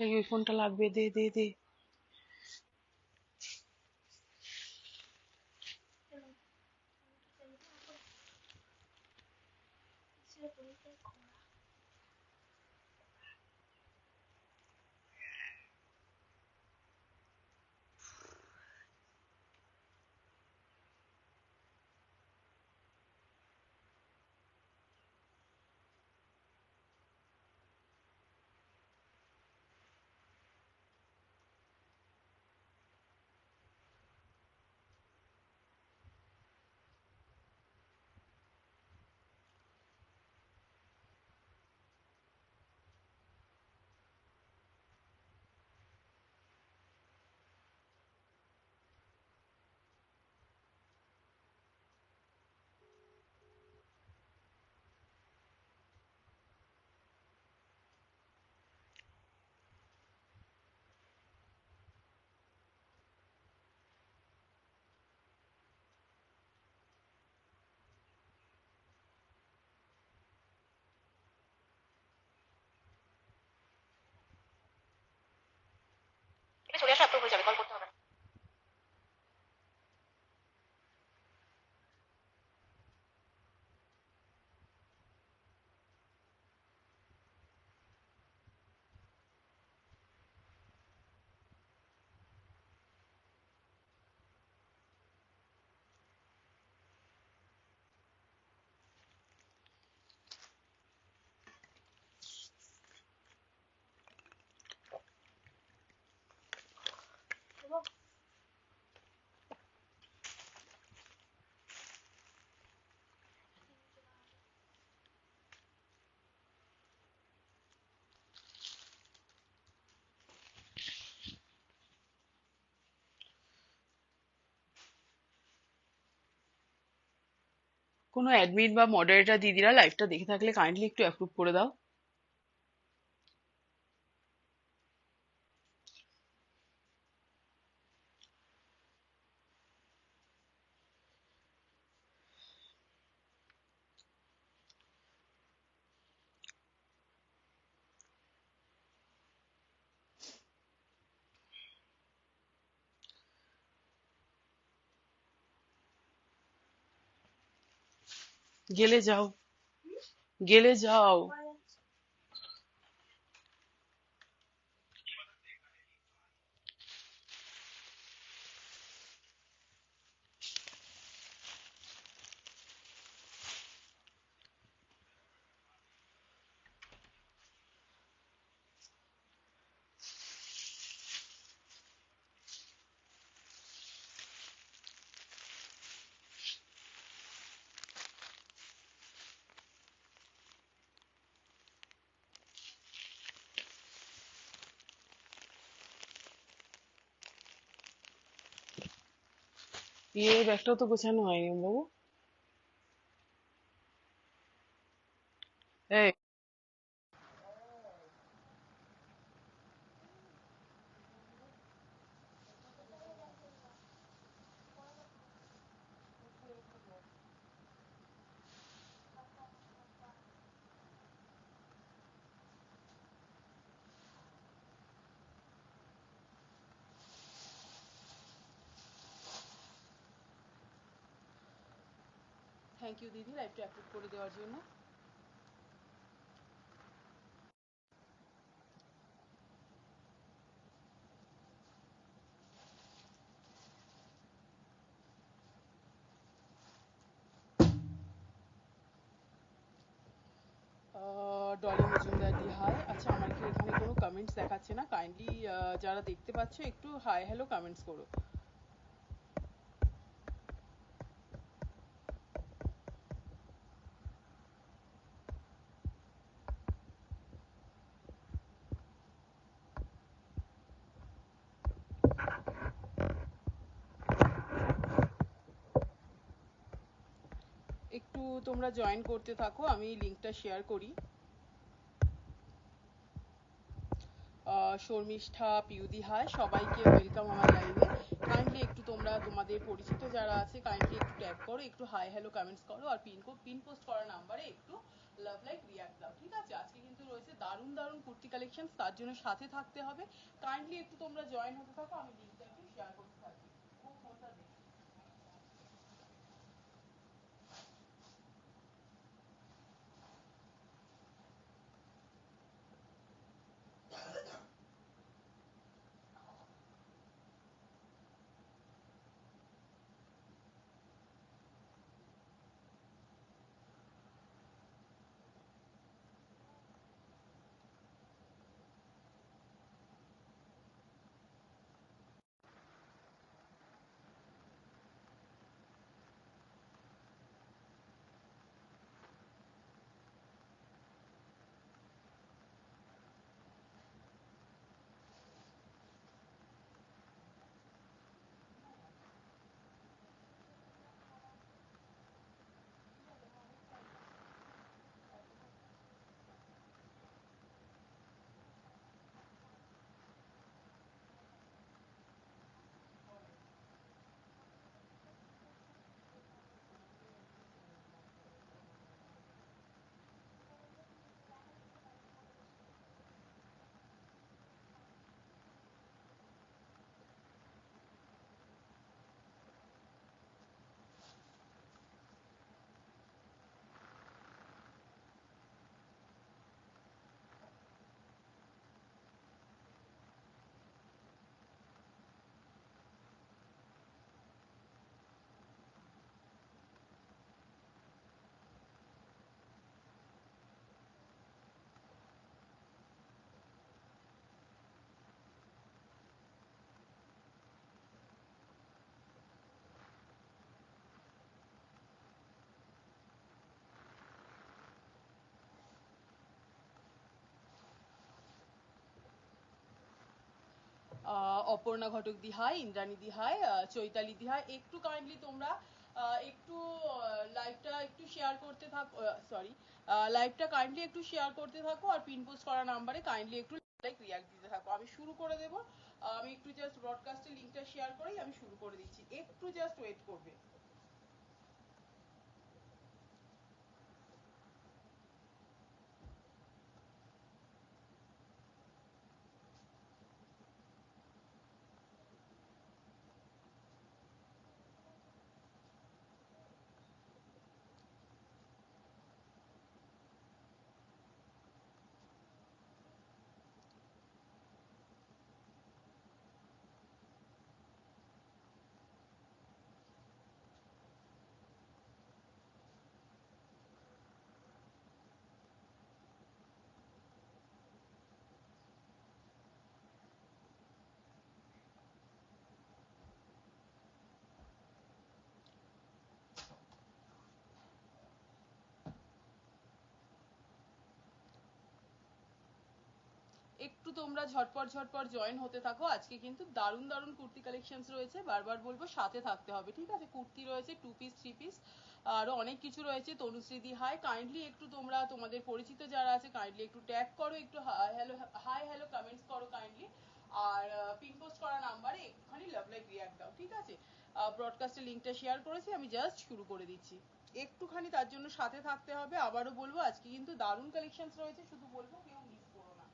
এই ওই ফোনটা লাগবে, দে দে দে। এটা চলে আসা আপনার হয়ে যাবে, কল করতে হবে না। কোনো অ্যাডমিন বা মডারেটর দিদিরা লাইভটা দেখে থাকলে কাইন্ডলি একটু অ্যাপ্রুভ করে দাও। গেলে যাও, গেলে যাও। ব্যাগটাও তো গোছানো হয়নি বাবু। এই, থ্যাংক ইউ দিদি লাইভটা অ্যাপ্রুভ করে দেওয়ার জন্য। ডলি মজুমদার দি হাই। আচ্ছা, আমার কি এখানে কোনো কমেন্টস দেখাচ্ছে না? কাইন্ডলি যারা দেখতে পাচ্ছ একটু হাই হ্যালো কমেন্টস করো। একটু তোমরা জয়েন করতে থাকো, আমি লিঙ্কটা শেয়ার করি। শর্মিষ্ঠা, পিউদি হাই, সবাইকে ওয়েলকাম আমার লাইভে। কাইন্ডলি একটু তোমরা তোমাদের পরিচিত যারা আছে কাইন্ডলি একটু ট্যাগ করো, একটু হাই হ্যালো কমেন্টস করো, আর পিন পোস্ট করা নাম্বারে একটু লাভ লাইক রিয়াক্ট দাও। ঠিক আছে, আজকে কিন্তু রয়েছে দারুণ দারুণ কুর্তি কালেকশন, তার জন্য সাথে থাকতে হবে। কাইন্ডলি একটু তোমরা জয়েন হতে থাকো, আমি লিঙ্কটা একটু শেয়ার করতে থাকি। ও ফোনটা দেখি। অপর্ণা ঘটক দি হাই, ইন্দ্রাণী দি হাই, চৈতালি দি হাই। একটু কাইন্ডলি তোমরা একটু লাইভটা একটু শেয়ার করতে থাকো, সরি লাইভটা কাইন্ডলি একটু শেয়ার করতে থাকো, আর পিন পোস্ট করা নাম্বারে কাইন্ডলি একটু লাইক রিয়াক্ট দিতে থাকো। আমি শুরু করে দেব, আমি একটু জাস্ট ব্রডকাস্টের লিঙ্কটা শেয়ার করেই আমি শুরু করে দিচ্ছি, একটু জাস্ট ওয়েট করবে। একটু তোমরা ঝটপট ঝটপট জয়েন হতে থাকো, আজকে কিন্তু দারুণ দারুণ কুর্তি কালেকশনস রয়েছে, বারবার বলবো সাথে থাকতে হবে। ঠিক আছে, কুর্তি রয়েছে, 2 পিস 3 পিস, আরো অনেক কিছু রয়েছে। তনুশ্রী দি হাই, কাইন্ডলি একটু তোমরা তোমাদের পরিচিত যারা আছে কাইন্ডলি একটু ট্যাগ করো, একটু হাই হ্যালো কমেন্টস করো কাইন্ডলি, আর পিন পোস্ট করা নাম্বারে একটুখানি লাভ লাইক রিয়াক্ট দাও। ঠিক আছে, ব্রডকাস্টের লিঙ্কটা শেয়ার করেছি, আমি জাস্ট শুরু করে দিচ্ছি। একটুখানি তার জন্য সাথে থাকতে হবে। আবারও বলবো আজকে কিন্তু দারুণ কালেকশনস রয়েছে, শুধু বলবো কেউ মিস করো না।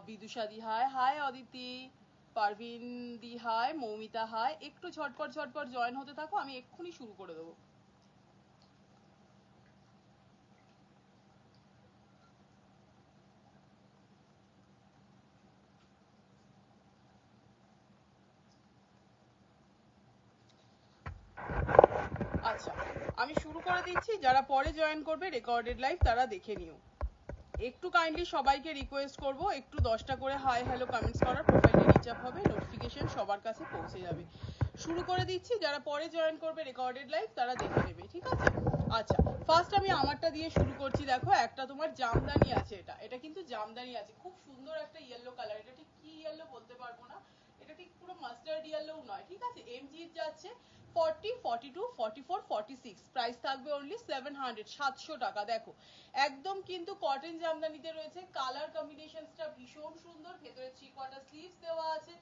বিদুষা দি হাই, হাই অদিতি, পারভিন দি হাই, মৌমিতা হাই। একটু ঝটপট ঝটপট জয়েন হতে থাকো, আমি এক্ষুনি শুরু করে দেবো। আমি শুরু করে দিচ্ছি, যারা পরে জয়েন করবে রেকর্ডেড লাইভ তারা দেখে নিও। একটু কাইন্ডলি সবাইকে রিকোয়েস্ট করব, একটু 10টা করে হাই হ্যালো কমেন্টস করার, প্রোফাইলে রিচ আপ হবে, নোটিফিকেশন সবার কাছে পৌঁছে যাবে। শুরু করে দিচ্ছি, যারা পরে জয়েন করবে রেকর্ডেড লাইভ তারা দেখে নেবে, ঠিক আছে? আচ্ছা, ফার্স্ট আমি আমারটা দিয়ে শুরু করছি। দেখো, একটা তোমার জামদানি আছে, এটা কিন্তু জামদানি আছে, খুব সুন্দর একটা ইয়েলো কালার। এটা ঠিক কি ইয়েলো বলতে পারবো না, এটা ঠিক পুরো মাস্টার্ড ইয়েলো নয়, ঠিক আছে? এমজি যাচ্ছে 40, 42, 44, 46, প্রাইস থাকবে অনলি 700, 700 টাকা। দেখো, একদম কিন্তু কটন জামদানিতে রয়েছে, কালার কম্বিনেশনসটা ভীষণ সুন্দর, ভেতরে 3/4 স্লিভস দেওয়া আছে।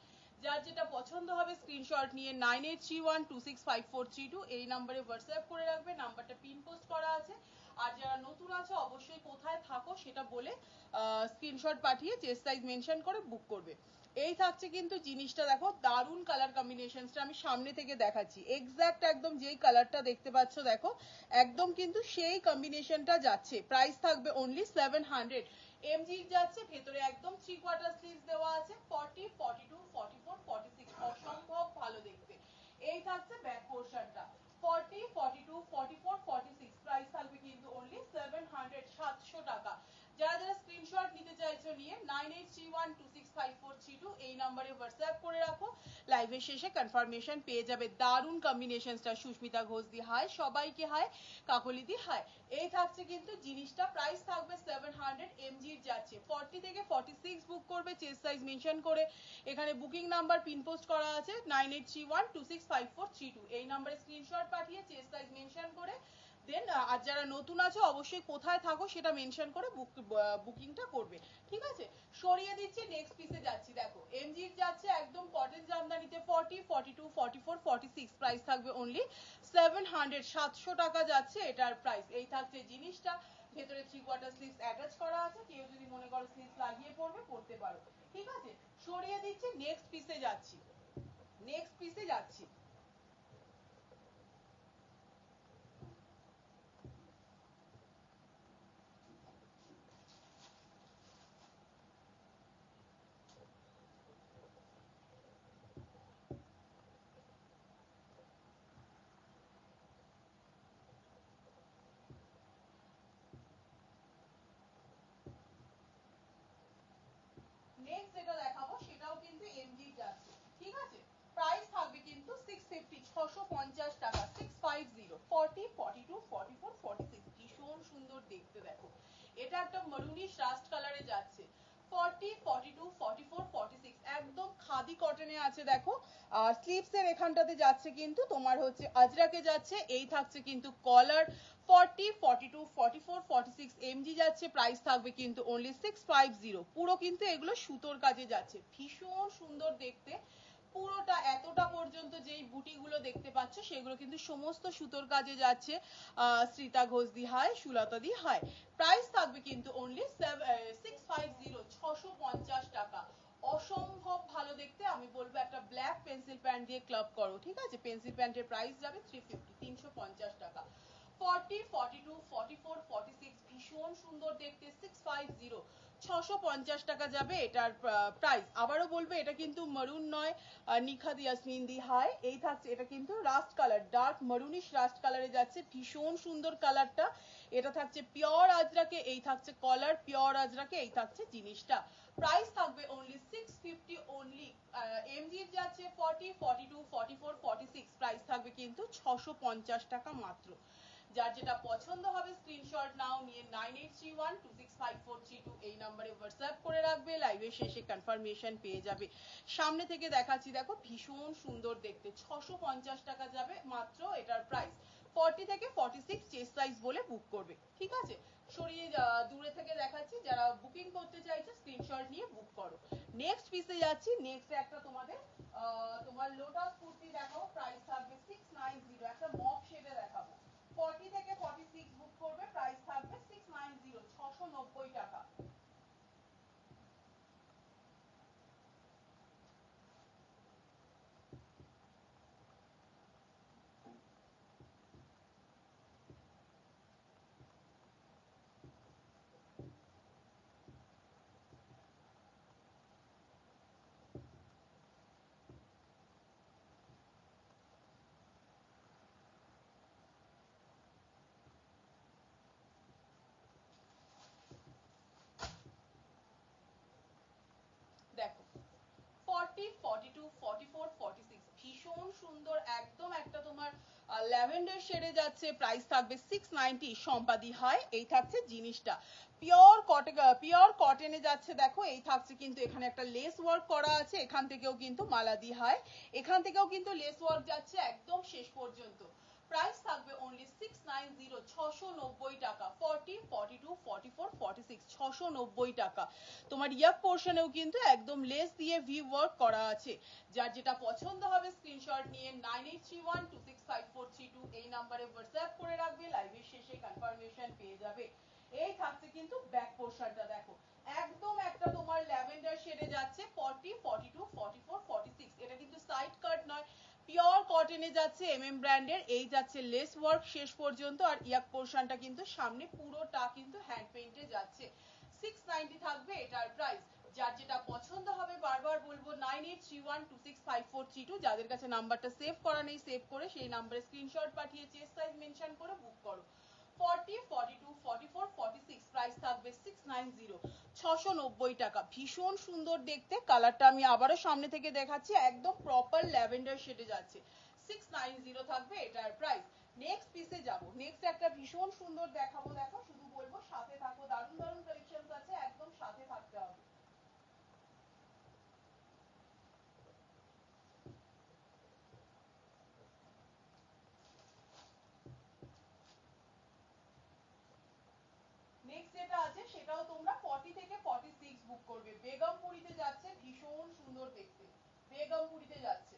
যার যেটা পছন্দ হবে স্ক্রিনশট নিয়ে 9831265432 এই নম্বরে হোয়াটসঅ্যাপ করে রাখবে, নাম্বারটা পিন পোস্ট করা আছে। আর যারা নতুন আছে অবশ্যই কোথায় থাকো সেটা বলে স্ক্রিনশট পাঠিয়ে চেস্ট সাইজ মেনশন করে বুক করবে। এই থাকছে কিন্তু জিনিসটা, দেখো দারুন কালার কম্বিনেশনসটা আমি সামনে থেকে দেখাচ্ছি, এক্স্যাক্ট একদম যেই কালারটা দেখতে পাচ্ছ, দেখো একদম কিন্তু সেই কম্বিনেশনটা যাচ্ছে। প্রাইস থাকবে অনলি 700। এমজি যাচ্ছে, ভেতরে একদম 3/4 স্লিভস দেওয়া আছে, 40, 42, 44, 46, অসম্ভব ভালো দেখতে। এই থাকছে ব্যাক পোরশনটা, 40, 42, 44, 46, প্রাইস থাকবে কিন্তু অনলি 700, 700 টাকা। যারা যারা স্ক্রিনশট নিতে চাইছো নিয়ে 9831265432 এই নম্বরে হোয়াটসঅ্যাপ করে রাখো, লাইভের শেষে কনফার্মেশন পেয়ে যাবে। দারুন কম্বিনেশনসটা, সুস্মিতা ঘোষ দি হাই, সবাইকে হাই, কাকলি দি হাই। এই থাকছে কিন্তু জিনিসটা, প্রাইস থাকবে 700। এমজির যাচ্ছে 40 থেকে 46 বুক করবে চেস্ট সাইজ মেনশন করে, এখানে বুকিং নাম্বার পিন পোস্ট করা আছে 9831265432 এই নম্বরে স্ক্রিনশট পাঠিয়ে চেস্ট সাইজ মেনশন করে দেন। আর যারা নতুন আছে অবশ্যই কোথায় থাকো সেটা মেনশন করে বুকিংটা করবে, ঠিক আছে? সরিয়ে দিচ্ছি, নেক্সট পিসে যাচ্ছি। দেখো, এমজির যাচ্ছে একদম কটন জামদানিতে 40, 42, 44, 46, প্রাইস থাকবে অনলি 700, 700 টাকা যাচ্ছে এটার প্রাইস। এই থাকছে জিনিসটা, ভেতরে 3/4 স্লিভস অ্যাটাচ করা আছে, কেউ যদি মনে করো স্লিভস লাগিয়ে পড়তে পারো, ঠিক আছে? সরিয়ে দিচ্ছি, নেক্সট পিসে যাচ্ছি, নেক্সট পিসে যাচ্ছি। নেক্সট যেটা দেখাবো সেটাও কিন্তু এমজি যাচ্ছে, ঠিক আছে? প্রাইস থাকবে কিন্তু 650, 650 টাকা, 650, 40, 42, 44, 46, ভীষণ সুন্দর দেখতে। দেখো, এটা একটা মারুনিশ রাস্ট কালারে যাচ্ছে, 40, 42, 44, 46, একদম খাদি কটনে আছে। দেখো, স্লিভস এর এখানটাতে যাচ্ছে কিন্তু তোমার হচ্ছে আজরাকে যাচ্ছে, এই থাকছে কিন্তু কলার, 40, 42, 44, 46 এমজি যাচ্ছে, প্রাইস থাকবে কিন্তু অনলি 650। পুরো কিন্তু এগুলো সুতোর কাজে যাচ্ছে, ভীষণ সুন্দর দেখতে। পুরোটা এতটা পর্যন্ত যেই বুটিগুলো দেখতে পাচ্ছ সেগুলো কিন্তু সমস্ত সুতোর কাজে যাচ্ছে। শ্রীতা ঘোষ দি হাই, সুলতা দি হাই। প্রাইস থাকবে কিন্তু অনলি 650, 650 টাকা। অসম্ভব ভালো দেখতে। আমি বলবো একটা ব্ল্যাক পেন্সিল প্যান্ট দিয়ে ক্লাব করো, ঠিক আছে? পেন্সিল প্যান্টের প্রাইস যাবে 350, 350 টাকা। 40, 42, 44, 46, ভীষণ সুন্দর দেখতে, 650, 650 টাকা যাবে এটার প্রাইস। আবারও বলবো এটা কিন্তু মারুন নয়, নিখাদ ইয়াসমিন দি হাই। এই থাকছে, এটা কিন্তু রাস্ট কালার, ডার্ক মারুনিশ রাস্ট কালারে যাচ্ছে, ভীষণ সুন্দর কালারটা। এটা থাকছে পিওর আজরাকে, এই থাকছে কলার পিওর আজরাকে, এই থাকছে জিনিসটা। প্রাইস থাকবে অনলি 650 অনলি। এমজির যাচ্ছে 40, 42, 44, 46, প্রাইস থাকবে কিন্তু 650 টাকা মাত্র। যার যেটা পছন্দ হবে স্ক্রিনশট নাও নিয়ে 9831265432 এই নম্বরে হোয়াটসঅ্যাপ করে রাখবে, লাইভের শেষে কনফার্মেশন পেয়ে যাবে। সামনে থেকে দেখাচ্ছি, দেখো ভীষণ সুন্দর দেখতে, 650 টাকা যাবে মাত্র এটার প্রাইস। 40 থেকে 46 চেস্ট সাইজ বলে বুক করবে, ঠিক আছে? সরিয়ে দূরে থেকে দেখাচ্ছি, যারা বুকিং করতে চাইছে স্ক্রিনশট নিয়ে বুক করো। নেক্সট পিসে যাচ্ছি, নেক্সট একটা তোমাদের তোমার লোটাস কুর্তি দেখাও, প্রাইস থাকবে 690, একটা মফ শেডে দেখাবো। 40 থেকে 46 বুক করবে, প্রাইস থাকবে 690, 690 টাকা। 40, 42, 44, 46 ভীষণ সুন্দর একদম একটা তোমার ল্যাভেন্ডার শেডে যাচ্ছে, প্রাইস থাকবে 690 সম্পাদি হয়। এই থাকছে জিনিসটা পিওর কটনে যাচ্ছে, দেখো এই থাকছে কিন্তু এখানে একটা লেস ওয়ার্ক করা আছে, এখান থেকেও কিন্তু মালাদি হয়, এখান থেকেও কিন্তু লেস ওয়ার্ক যাচ্ছে একদম শেষ পর্যন্ত। প্রাইস থাকবে অনলি 690 690 টাকা। 40, 42, 44, 46 690 টাকা। তোমার ইয়াক পোর্শনেও কিন্তু একদম লেস দিয়ে ভি ওয়ার্ক করা আছে। যার যেটা পছন্দ হবে স্ক্রিনশট নিয়ে 9831265432 এই নম্বরে হোয়াটসঅ্যাপ করে রাখবে, লাইভের শেষে কনফার্মেশন পেয়ে যাবে। এই থাকছে কিন্তু ব্যাক পোর্শনটা, দেখো একদম একটা তোমার ল্যাভেন্ডার শেডে যাচ্ছে, 40, 42, 44, 46 এটা কিন্তু সাইড কাট নয়, পিওর কটনে যাচ্ছে এমএম ব্র্যান্ডের। এই যাচ্ছে লেস ওয়ার্ক শেষ পর্যন্ত, আর ইয়াক পোর্শনটা কিন্তু সামনে পুরোটা কিন্তু হ্যান্ড পেইন্টে যাচ্ছে। 690 থাকবে এটার প্রাইস। যার যেটা পছন্দ হবে বারবার বলবো 9831265432, যাদের কাছে নাম্বারটা সেভ করা নেই সেভ করে সেই নাম্বারে স্ক্রিনশট পাঠিয়ে চেস্ট সাইজ মেনশন করে বুক করো। 40, 42, 44, 46 প্রাইস থাকবে 690 690 টাকা। ভীষণ সুন্দর দেখতে, কালারটা আমি আবারও সামনে থেকে দেখাচ্ছি, একদম প্রপার ল্যাভেন্ডার শেডে যাচ্ছে। 690 থাকবে এটার প্রাইস। নেক্সট পিসে যাব, নেক্সট একটা ভীষণ সুন্দর দেখাবো, দেখো শুধু বলবো সাথে থাকো, দারুণ দারুণ কালেকশনস আছে, একদম সাথে থাকতে হবে। নেক্সট যেটা আছে সেটাও তোমরা 40 থেকে 46 বুক করবে, বেগমপুরিতে যাচ্ছে, ভীষণ সুন্দর দেখতে, বেগমপুরিতে যাচ্ছে।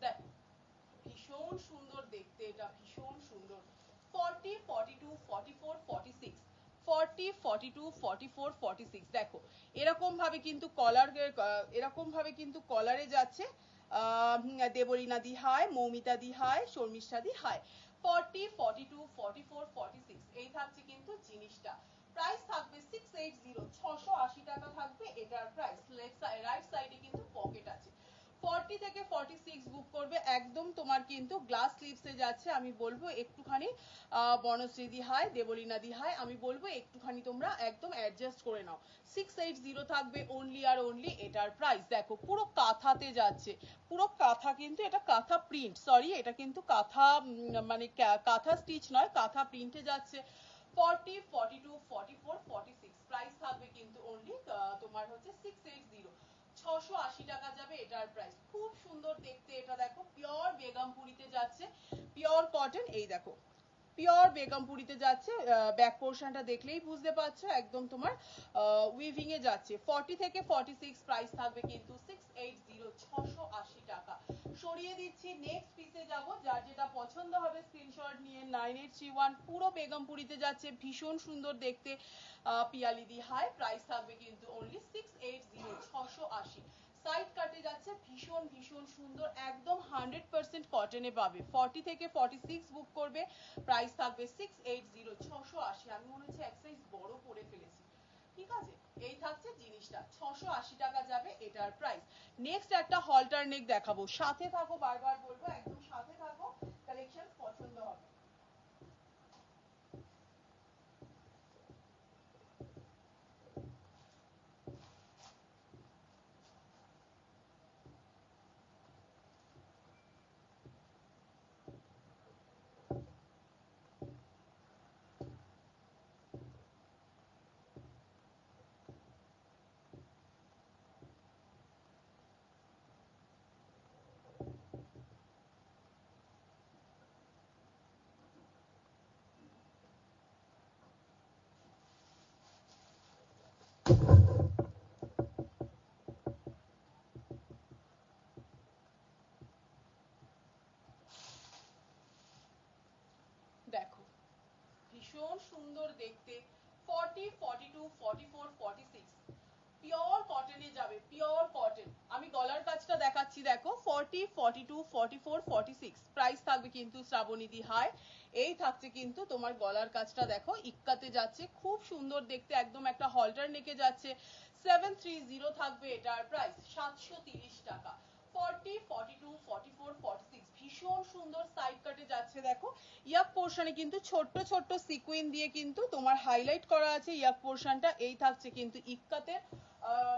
দেখো ভীষণ সুন্দর দেখতে, এটা ভীষণ সুন্দর। 40, 42, 44, 46 40, 42, 44, 46 দেখো এরকম ভাবে কিন্তু কলারে যাচ্ছে। দেবলীনা দি হাই, মৌমিতা দি হাই, শর্মিষ্ঠা দি হাই। 40, 42, 44, 46 এই থাকছে কিন্তু জিনিসটা। প্রাইস থাকবে 680 680 টাকা থাকবে এটার প্রাইস। রাইট সাইডে কিন্তু পকেট আছে। 40 থেকে 46 বুক করবে, একদম তোমার কিন্তু গ্লাস স্লিভসে যাচ্ছে। আমি বলবো একটুখানি বনশ্রী দি হাই, দেবলীনা দি হাই, আমি বলবো একটুখানি তোমরা একদম অ্যাডজাস্ট করে নাও। 680 থাকবে অনলি আর অনলি এটার প্রাইস। দেখো পুরো কাঁথাতে যাচ্ছে, পুরো কাঁথা কিন্তু, এটা কাঁথা প্রিন্ট, সরি এটা কিন্তু কাঁথা মানে কাঁথা স্টিচ নয়, কাঁথা প্রিন্টে যাচ্ছে। 40, 42, 44, 46 প্রাইস থাকবে কিন্তু অনলি তোমার হচ্ছে 680 680 টাকা যাবে এটার প্রাইস। খুব সুন্দর দেখতে এটা, দেখো পিওর বেগমপুরিতে যাচ্ছে, পিওর কটন। এই দেখো পিওর বেগমপুরিতে যাচ্ছে, ব্যাক পোর্শনটা দেখলেই বুঝতে পারছো একদম তোমার উইভিং এ যাচ্ছে। 40 থেকে 46 প্রাইস থাকবে কিন্তু 680 680 টাকা। সরিয়ে দিচ্ছি, নেক্সট পিসে যাব, যার যেটা পছন্দ হবে স্ক্রিনশট নিয়ে 9831 পুরো বেগমপুরিতে যাচ্ছে, ভীষণ সুন্দর দেখতে পিয়ালি দি হাই। প্রাইস থাকবে কিন্তু অনলি 680 680। সাইড কাটে যাচ্ছে, ভীষণ ভীষণ সুন্দর একদম 100% কটনে পাবে। 40 থেকে 46 বুক করবে, প্রাইস থাকবে 680 680। আমি মনে হচ্ছে এক সাইজ বড় করে ফেলেছি, ঠিক আছে। এই থাকছে জিনিসটা, 680 টাকা যাবে এটার প্রাইস। নেক্সট একটা হলটার নেক দেখাবো, সাথে থাকো, বারবার বলবো একদম সাথে থাকো, কালেকশন পছন্দ হবে। দেখো ভীষণ সুন্দর দেখতে, 40, 42, 44, 46 পিওর কটনে যাবে, পিওর কটন। আমি গলার কাজটা দেখাচ্ছি দেখো, 40, 42, 44, 46 প্রাইস থাকবে কিন্তু শ্রাবণীদি হাই। এই থাকছে কিন্তু তোমার গলার কাজটা দেখো, ইক্কাতে যাচ্ছে, খুব সুন্দর দেখতে, একদম একটা হলটার নেকে যাচ্ছে। 730 থাকবে এটার প্রাইস, 730 টাকা। 40, 42, 44, 46 ভীষণ সুন্দর সাইড কাটে যাচ্ছে দেখো। ইয়াক পোর্শনে কিন্তু ছোট্ট ছোট্ট সিকুইন দিয়ে কিন্তু তোমার হাইলাইট করা আছে ইয়াক পোর্শনটা। এই থাকছে কিন্তু ইক্কাতে,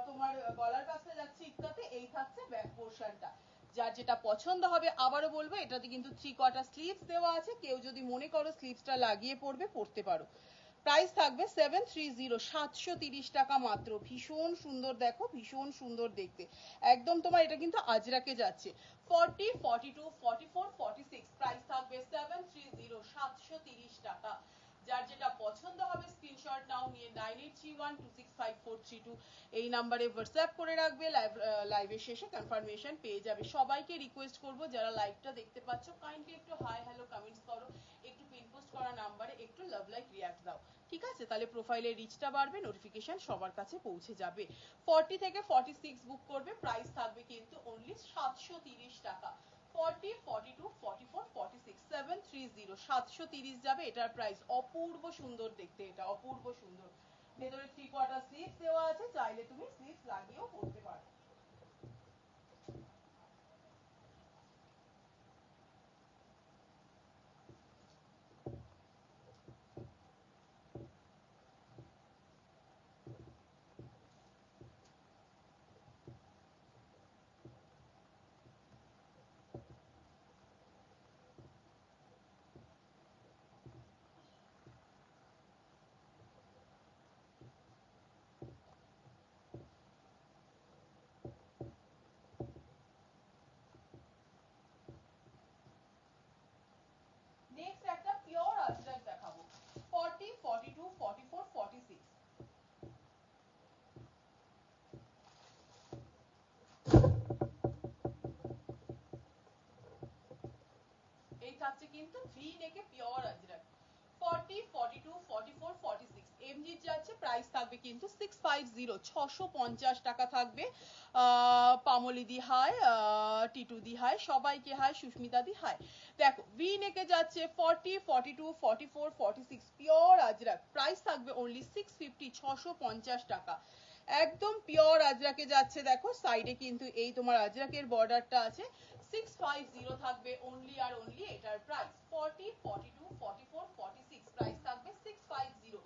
তোমার গলার কাছে যাচ্ছে ইক্কাতে, এই থাকছে ব্যাক পোর্শনটা। যার যেটা পছন্দ হবে, আবারও বলবো এটাতে কিন্তু 3/4 স্লিভস দেওয়া আছে, কেউ যদি মনে করো স্লিভসটা লাগিয়ে পরবে, পরতে পারো। প্রাইস থাকবে 730, 730 টাকা মাত্র। ভীষণ সুন্দর দেখো, ভীষণ সুন্দর দেখতে, একদম তোমার এটা কিন্তু আজরাকে যাচ্ছে। 40, 42, 44, 46 প্রাইস থাকবে 730, 730 টাকা। যার যেটা পছন্দ হবে স্ক্রিনশট নাও, নিয়ে 9831265432 এই নাম্বারে হোয়াটসঅ্যাপ করে রাখবে। লাইভের শেষে কনফার্মেশন পেয়ে যাবে। সবাইকে রিকোয়েস্ট করব যারা লাইভটা দেখতে পাচ্ছ, কাইন্ডলি একটু হাই হ্যালো কমেন্টস করো, একটু পিন পোস্ট করা নাম্বারে একটু লাভ লাইক রিয়াক্ট দাও, ঠিক আছে? তাহলে প্রোফাইলের রিচটা বাড়বে, নোটিফিকেশন সবার কাছে পৌঁছে যাবে। 40 থেকে 46 বুক করবে, প্রাইস থাকবে কিন্তু অনলি 730 টাকা। 40, 42, 44, 46 730, 730 যাবে এটার প্রাইস। অপূর্ব সুন্দর দেখতে, এটা অপূর্ব সুন্দর। ভেতরে 3/4 স্লিভস দেওয়া আছে, চাইলে তুমি স্লিভস লাগিয়েও পরতে পারো। নেক্সট একটা পিওর আজরাক দেখাবো, 40, 42, 44, 46 এই থাকছে কিন্তু ভি নেকে পিওর আজরাক। 40, 42, 44, 46 এমজি যাচ্ছে, প্রাইস থাকবে কিন্তু 650, 650 টাকা থাকবে। পামলি দি হাই, টিটু দি হাই, সবাইকে হাই, সুস্মিতা দি হাই। দেখো ভি নেকে যাচ্ছে 40, 42, 44, 46 পিওর আজরাক, প্রাইস থাকবে অনলি 650, 650 টাকা। একদম পিওর আজরাকে যাচ্ছে দেখো, সাইডে কিন্তু এই তোমার আজরাকের বর্ডারটা আছে। 650 থাকবে অনলি আর অনলি এটার প্রাইস। 40, 42, 44, 46 প্রাইস থাকবে 650,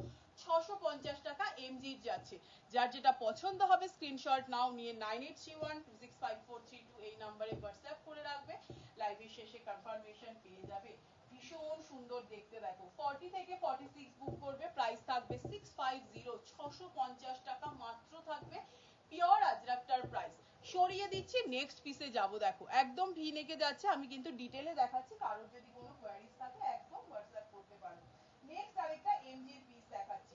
650 টাকা এমজি যাচ্ছে। যার যেটা পছন্দ হবে স্ক্রিনশট নাও, নিয়ে 9831265432 এই নাম্বারে হোয়াটসঅ্যাপ করে রাখবে। লাইভের শেষে কনফার্মেশন পেয়ে যাবে। ভীষণ সুন্দর দেখতে দেখো। 40 থেকে 46 বুক করবে, প্রাইস থাকবে 650, 650 টাকা মাত্র থাকবে পিওর আজরাকটার প্রাইস। সরিয়ে দিচ্ছি, নেক্সট পিসে যাব। দেখো একদম ভি নেকে যাচ্ছে, আমি কিন্তু ডিটেইলে দেখাচ্ছি, কারোর যদি কোনো কোয়ারিজ থাকে একদম হোয়াটসঅ্যাপ করতে পারো। নেক্সট আরেকটা এমজির পিস দেখাচ্ছি।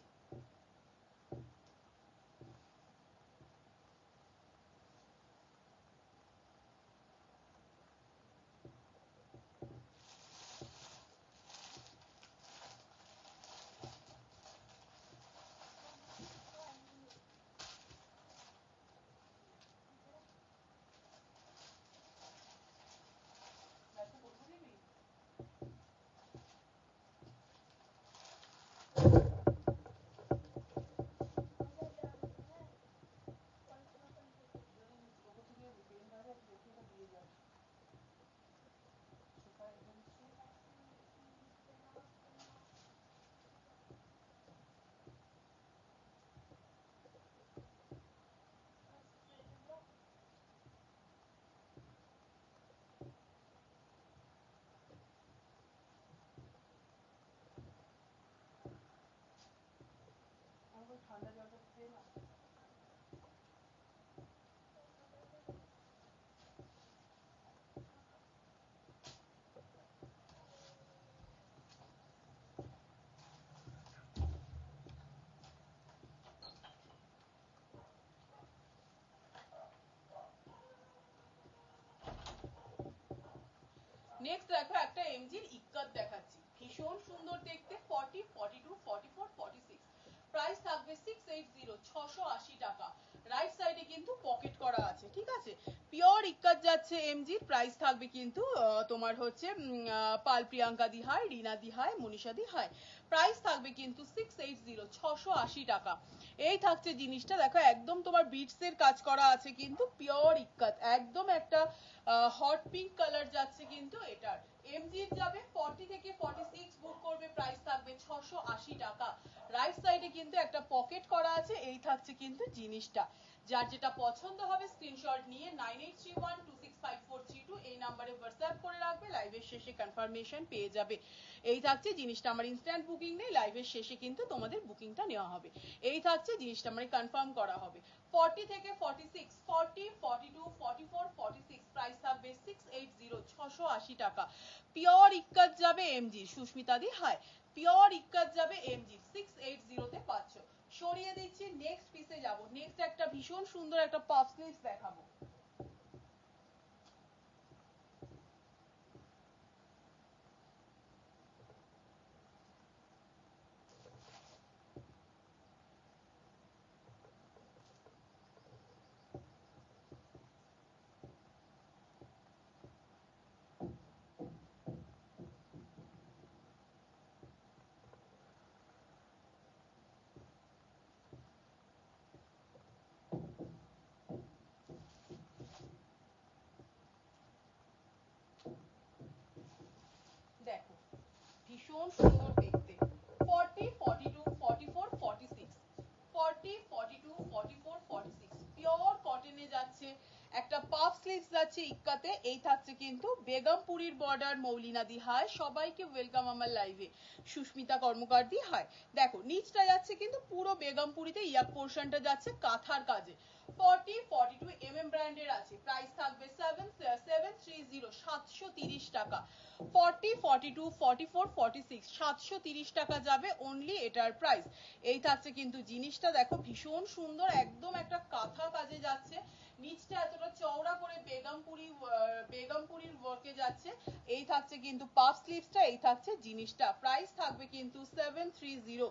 দেখো বলবো দিবি? ওপর থেকে পেন ধরে রেখে এটা দিয়ে যাবে। সোফায় একদম আমাকে ঠান্ডা জলটা দিতে না। নেক্সট দেখো একটা এমজির ইক্কাত দেখাচ্ছি, ভীষণ সুন্দর দেখতে। 40, 42, 44, 46 প্রাইস থাকবে 680 680 টাকা। রাইট সাইডে কিন্তু পকেট করা আছে, ঠিক আছে। পিওর ইক্কাত যাচ্ছে এমজির, প্রাইস থাকবে কিন্তু তোমার হচ্ছে পাল প্রিয়াঙ্কা দিহাই, রিনা দিহাই, মনীষা দিহাই, প্রাইস থাকবে কিন্তু 680 680 টাকা। এই থাকছে জিনিসটা, দেখো একদম তোমার বিটস এর কাজ করা আছে কিন্তু পিওর ইক্কাত, একদম একটা হট পিঙ্ক কালার যাচ্ছে কিন্তু এটার। এমজির যাবে 40 থেকে 46 বুক করবে, প্রাইস থাকবে 680 টাকা। রাইট সাইডে কিন্তু একটা পকেট করা আছে, এই থাকছে কিন্তু জিনিসটা। যার যেটা পছন্দ হবে স্ক্রিনশট নিয়ে 9831265432 এই নাম্বারে হোয়াটসঅ্যাপ করে রাখবে, লাইভের শেষে কনফার্মেশন পেয়ে যাবে। এই থাকছে জিনিসটা, আমার ইনস্ট্যান্ট বুকিং নেই, লাইভের শেষে কিন্তু তোমাদের বুকিংটা নেওয়া হবে। এই থাকছে জিনিসটা, মানে কনফার্ম করা হবে। 40 থেকে 46, 40, 42, 44, 46, প্রাইস থাকবে 680 680 টাকা। পিওর ইক্কাত যাবে এমজি, সুস্মিতা দি হাই, পিওর ইক্কাত যাবে এমজি 680 তে পাচ্ছ। সরিয়ে দিচ্ছি, নেক্সট পিসে যাব। নেক্সট একটা ভীষণ সুন্দর একটা পাফ স্লিভস দেখাবো। দেখো ভীষণ সুন্দর দেখতে, 40, 42, 44, 46, 40, 42, 44, 46, পিওর কটনে যাচ্ছে, একটা পাফ স্লিভস যাচ্ছে ইক্কাতে। এই থাকছে কিন্তু বেগমপুরীর বর্ডার, মৌলিনা দি হাই, সবাইকে ওয়েলকাম আমার লাইভে, সুস্মিতা কর্মকার দি হাই। দেখো নিচটা যাচ্ছে কিন্তু পুরো বেগমপুরীতে, ইয়াক পোর্শনটা যাচ্ছে কাঁথার কাজে। 40, 42 mm ব্র্যান্ডের আছে, প্রাইস থাকবে 730 730 টাকা। 40, 42, 44, 46 730 টাকা যাবে অনলি, এটার প্রাইস। এই থাকছে কিন্তু জিনিসটা, দেখো ভীষণ সুন্দর, একদম একটা কাঁথা কাজে যাচ্ছে, নিচটা এতটা চওড়া করে বেগমপুরীর ওয়ার্কে যাচ্ছে। এই থাকছে কিন্তু পাফ স্লিভসটা, এই থাকছে জিনিসটা, প্রাইস থাকবে কিন্তু 730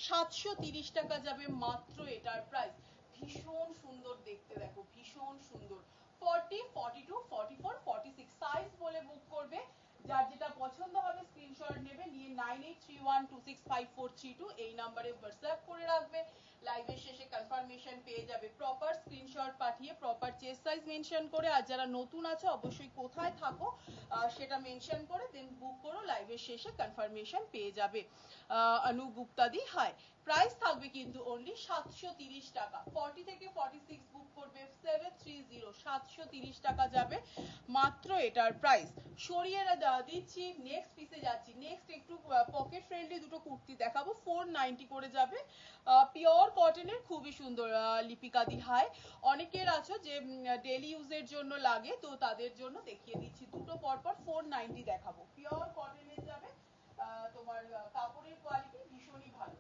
730 টাকা যাবে মাত্র, এটার প্রাইস। ভীষণ সুন্দর দেখতে, দেখো ভীষণ সুন্দর। 40, 42, 44, 46 সাইজ বলে বুক করবে, যার যেটা পছন্দ হবে স্ক্রিনশট নেবে, নিয়ে 9831265432 এই নাম্বারে হোয়াটসঅ্যাপ করে রাখবে, লাইভের শেষে কনফার্মেশন পেয়ে যাবে। প্রপার স্ক্রিনশট পাঠিয়ে প্রপার চেস্ট সাইজ মেনশন করে, আর যারা নতুন আছো অবশ্যই কোথায় থাকো সেটা মেনশন করে দেন বুক করো, লাইভের শেষে কনফার্মেশন পেয়ে যাবে। অনু গুপ্তা দি হাই, প্রাইস থাকবে কিন্তু অনলি 730 টাকা। 40 থেকে 46 বুক করবে 730 730 টাকা যাবে মাত্র, এটার প্রাইস। সরিয়ে দিচ্ছি, নেক্সট পিসে যাচ্ছি। নেক্সট একটু পকেট ফ্রেন্ডলি দুটো কুর্তি দেখাবো, 490 করে যাবে, পিওর কটনের, খুবই সুন্দর। লিপিকা দি হাই, অনেকের আছো যে ডেলি ইউজের জন্য লাগে, তো তাদের জন্য দেখিয়ে দিচ্ছি দুটো পরপর 490 দেখাবো, পিওর কটনের যাবে, তোমার কাপড়ের কোয়ালিটি ভীষণই ভালো।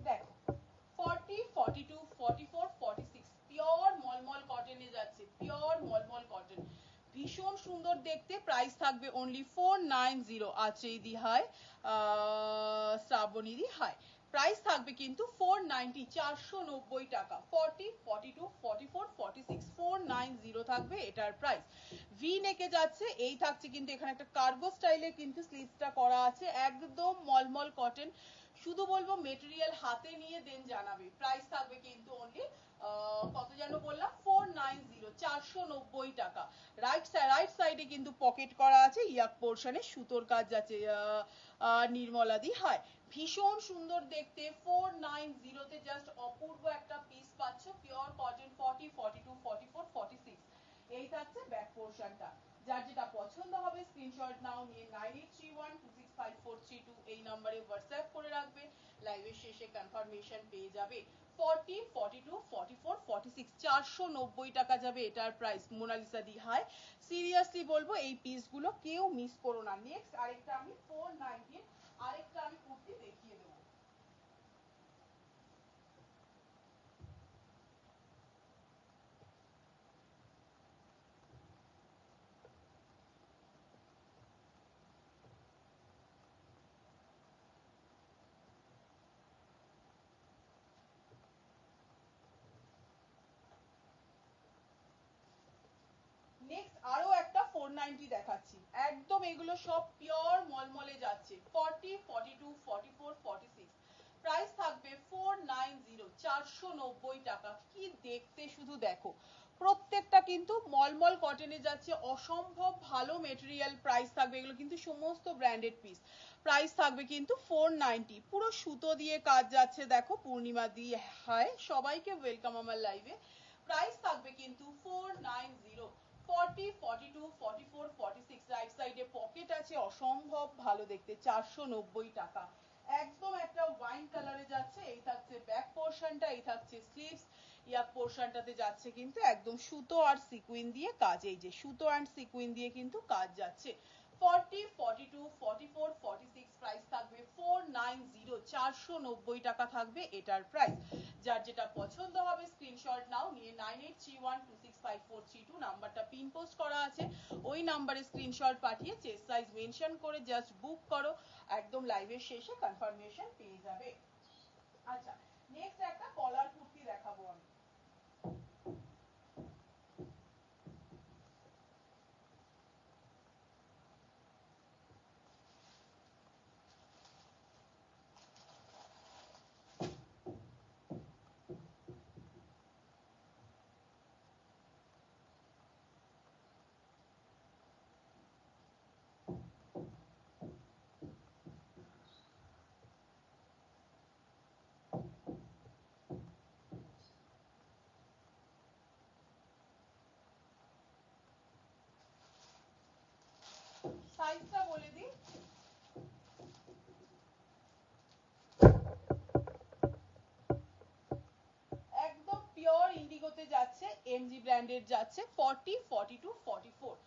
দেখো 40, 42, 44, 46 পিওর মলমল কটনে যাচ্ছে, পিওর মলমল কটন, ভীষণ সুন্দর দেখতে। প্রাইস থাকবে অনলি 490। আছে দি হাই, শ্রাবণী দি হাই, প্রাইস থাকবে কিন্তু 490 490 টাকা। 40, 42, 44, 46 490 থাকবে এটার প্রাইস। ভি নেকে যাচ্ছে, এই থাকছে কিন্তু এখানে একটা কার্গো স্টাইলে কিন্তু স্লিভসটা করা আছে, একদম মলমল কটন, শুধু বলবো মেটেরিয়াল হাতে নিয়ে দেন জানাবে। প্রাইস থাকবে কিন্তু অনলি কত যেন বললাম 490 490 টাকা। রাইট সাইডে কিন্তু পকেট করা আছে, ইয়াক পোর্শনে সুতোর কাজ আছে নির্মলাদি। হয় ভীষণ সুন্দর দেখতে, 490 তে জাস্ট অপূর্ব একটা পিস পাচ্ছ, পিওর কটন 40 42 44 46। এই থাকছে ব্যাক পোর্শনটা। যার যেটা পছন্দ হবে স্ক্রিনশট নাও, নিয়ে 9831265432 এই নম্বরে হোয়াটসঅ্যাপ করে রাখবে। লাইভের শেষে কনফার্মেশন পেয়ে যাবে। 40 42 44 46 490 টাকা যাবে এটার প্রাইস। মোনালিসা দি হাই, সিরিয়াসলি বলবো এই পিসগুলো কেউ মিস করো না। নেক্সট আরেকটা আমি 490 আরেকটা আমি কুর্তি দেখিয়ে দেবো। নেক্সট আরো একটা 490 দেখাচ্ছি, একদম এগুলো সব পিওর মলমলে যাচ্ছে। 40 42 44 46 প্রাইস থাকবে 490 490 টাকা। কি দেখতে শুধু দেখো, প্রত্যেকটা কিন্তু মলমল কটনে যাচ্ছে, অসম্ভব ভালো মেটেরিয়াল। প্রাইস থাকবে, এগুলো কিন্তু সমস্ত ব্র্যান্ডেড পিস। প্রাইস থাকবে কিন্তু 490, পুরো সুতো দিয়ে কাজ যাচ্ছে। দেখো পূর্ণিমা দিয়ে হাই, সবাইকে ওয়েলকাম আমার লাইভে। প্রাইস থাকবে কিন্তু 490 40 42 44 46। রাইট সাইডে পকেট আছে, অসম্ভব ভালো দেখতে, 490 টাকা। একদম একটা ওয়াইন কালারে যাচ্ছে। এই থাকছে ব্যাক পোর্শনটা, এই থাকছে স্লিভস। ইয়াক পোর্শনটাতে যাচ্ছে কিন্তু একদম সুতো আর সিকুইন দিয়ে কাজ। এই যে সুতো অ্যান্ড সিকুইন দিয়ে কিন্তু কাজ যাচ্ছে। 40 42 44 46 প্রাইস থাকবে 490 490 টাকা থাকবে এটার প্রাইস। যার যেটা পছন্দ হবে স্ক্রিনশট নাও, নিয়ে 9831265432 নাম্বারটা পিন পোস্ট করা আছে, ওই নাম্বারে স্ক্রিনশট পাঠিয়ে চেস্ট সাইজ মেনশন করে জাস্ট বুক করো, একদম লাইভের শেষে কনফার্মেশন পেয়ে যাবে। আচ্ছা, নেক্সট একটা কলার কুর্তি দেখাবো আমি। সাইজটা বলে দিই, একদম পিওর ইন্ডিগোতে যাচ্ছে, এমজি ব্র্যান্ডের যাচ্ছে, 40 42 44।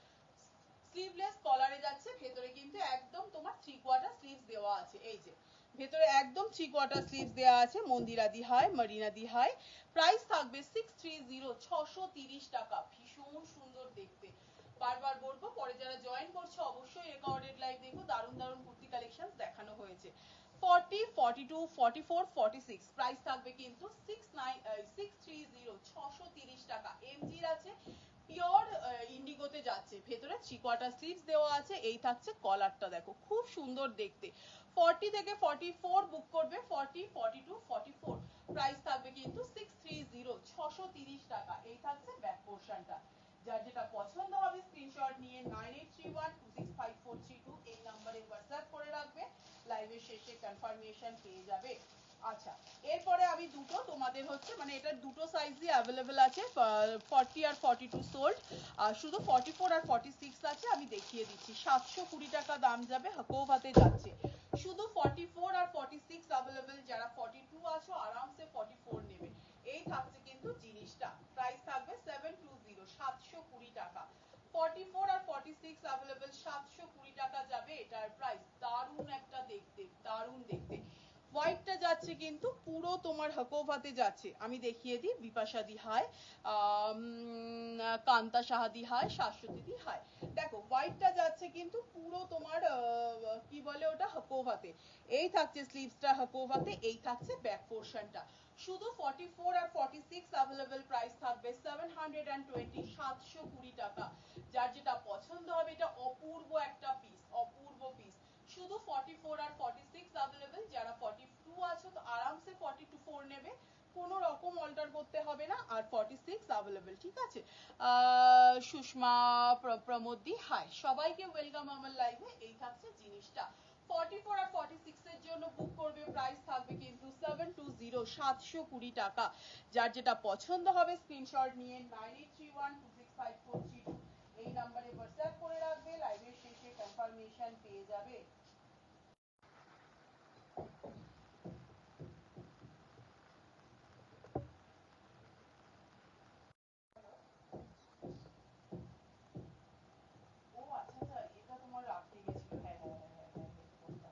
স্লিভলেস কলারে যাচ্ছে, ভেতরে কিন্তু একদম তোমার 3/4 স্লিভস দেওয়া আছে। এই যে ভেতরে একদম 3/4 স্লিভস দেওয়া আছে। মন্দিরা দি হাই, মারিনা দি হাই। প্রাইস থাকবে 630 630 টাকা। ভীষণ সুন্দর দেখতে, বারবার বলবো, পরে যারা জয়েন করছে অবশ্যই রেকর্ডেড লাইভ দেখো, দারুণ দারুণ কুর্তি কালেকশন দেখানো হয়েছে। 40 42 44 46 প্রাইস থাকবে কিন্তু 630 630 টাকা। এমজির আছে, পিওর ইন্ডিগোতে যাচ্ছে, ভেতরে 3/4 স্লিভস দেওয়া আছে। এই থাকছে কলারটা, দেখো খুব সুন্দর দেখতে। 40 থেকে 44 বুক করবে, 40 42 44 প্রাইস থাকবে কিন্তু 630 630 টাকা। এই থাকছে ব্যাক পোর্শনটা। যার যেটা পছন্দ হবে স্ক্রিনশট নিয়ে 9831265432 এই নম্বরে হোয়াটসঅ্যাপ করে রাখবে, লাইভের শেষে কনফার্মেশন পেয়ে যাবে। আচ্ছা, এরপরে আমি দুটো তোমাদের হচ্ছে, মানে এটা দুটো সাইজই অ্যাভেলেবেল আছে, 40 আর 42 সোল্ড, আর শুধু 44 আর 46 আছে। আমি দেখিয়ে দিচ্ছি, 720 টাকা দাম যাবে, হাকোভাতে যাচ্ছে। শুধু 44 আর 46 অ্যাভেলেবেল, যারা 42 আছো আরামসে 44 নেবে। এই থাকছে কিন্তু জিনিসটা। প্রাইস থাকবে 720 720 টাকা। 44 আর 46 অ্যাভেলেবেল, 720 টাকা যাবে এটার প্রাইস। দারুণ একটা দেখতে, দারুণ দেখতে। হোয়াইটটা যাচ্ছে কিন্তু পুরো তোমার হাকোভাতে যাচ্ছে। আমি দেখিয়ে দিই, বিপাশা দি হাই, কান্তা সাহা দি হাই, শাশ্বতী দি হাই। দেখো হোয়াইটটা যাচ্ছে কিন্তু পুরো তোমার কি বলে ওটা, হাকোভাতে। এই থাকছে স্লিভসটা হাকোভাতে, এই থাকছে ব্যাক পোর্শনটা। শুধু 44 আর 46 অ্যাভেলেবেল, প্রাইস থাকবে 720 720 টাকা। যার যেটা পছন্দ হবে, এটা অপূর্ব একটা পিস, অপূর্ব পিস। শুধু 44 আর 46 অ্যাভেলেবল। যারা 42 আছো তো আরামসে 42 নেবে, কোনো রকম অল্টার করতে হবে না। আর 46 অ্যাভেলেবল, ঠিক আছে। সুষমা, প্রমোদি, হাই, সবাইকে ওয়েলকাম আমার লাইভে। এই থাকছে জিনিসটা। 44 আর 46 এর জন্য বুক করবে, প্রাইস থাকবে কিন্তু 720, 720 টাকা। যার যেটা পছন্দ হবে স্ক্রিনশট নিয়ে 9831265432 এই নাম্বারে হোয়াটসঅ্যাপ করে রাখবে, লাইভের শেষে কনফার্মেশন পেয়ে যাবে। ও আচ্ছা আচ্ছা, এটা তোমার রাখতে গেছিল। হ্যাঁ হ্যাঁ হ্যাঁ হ্যাঁ হ্যাঁ, আচ্ছা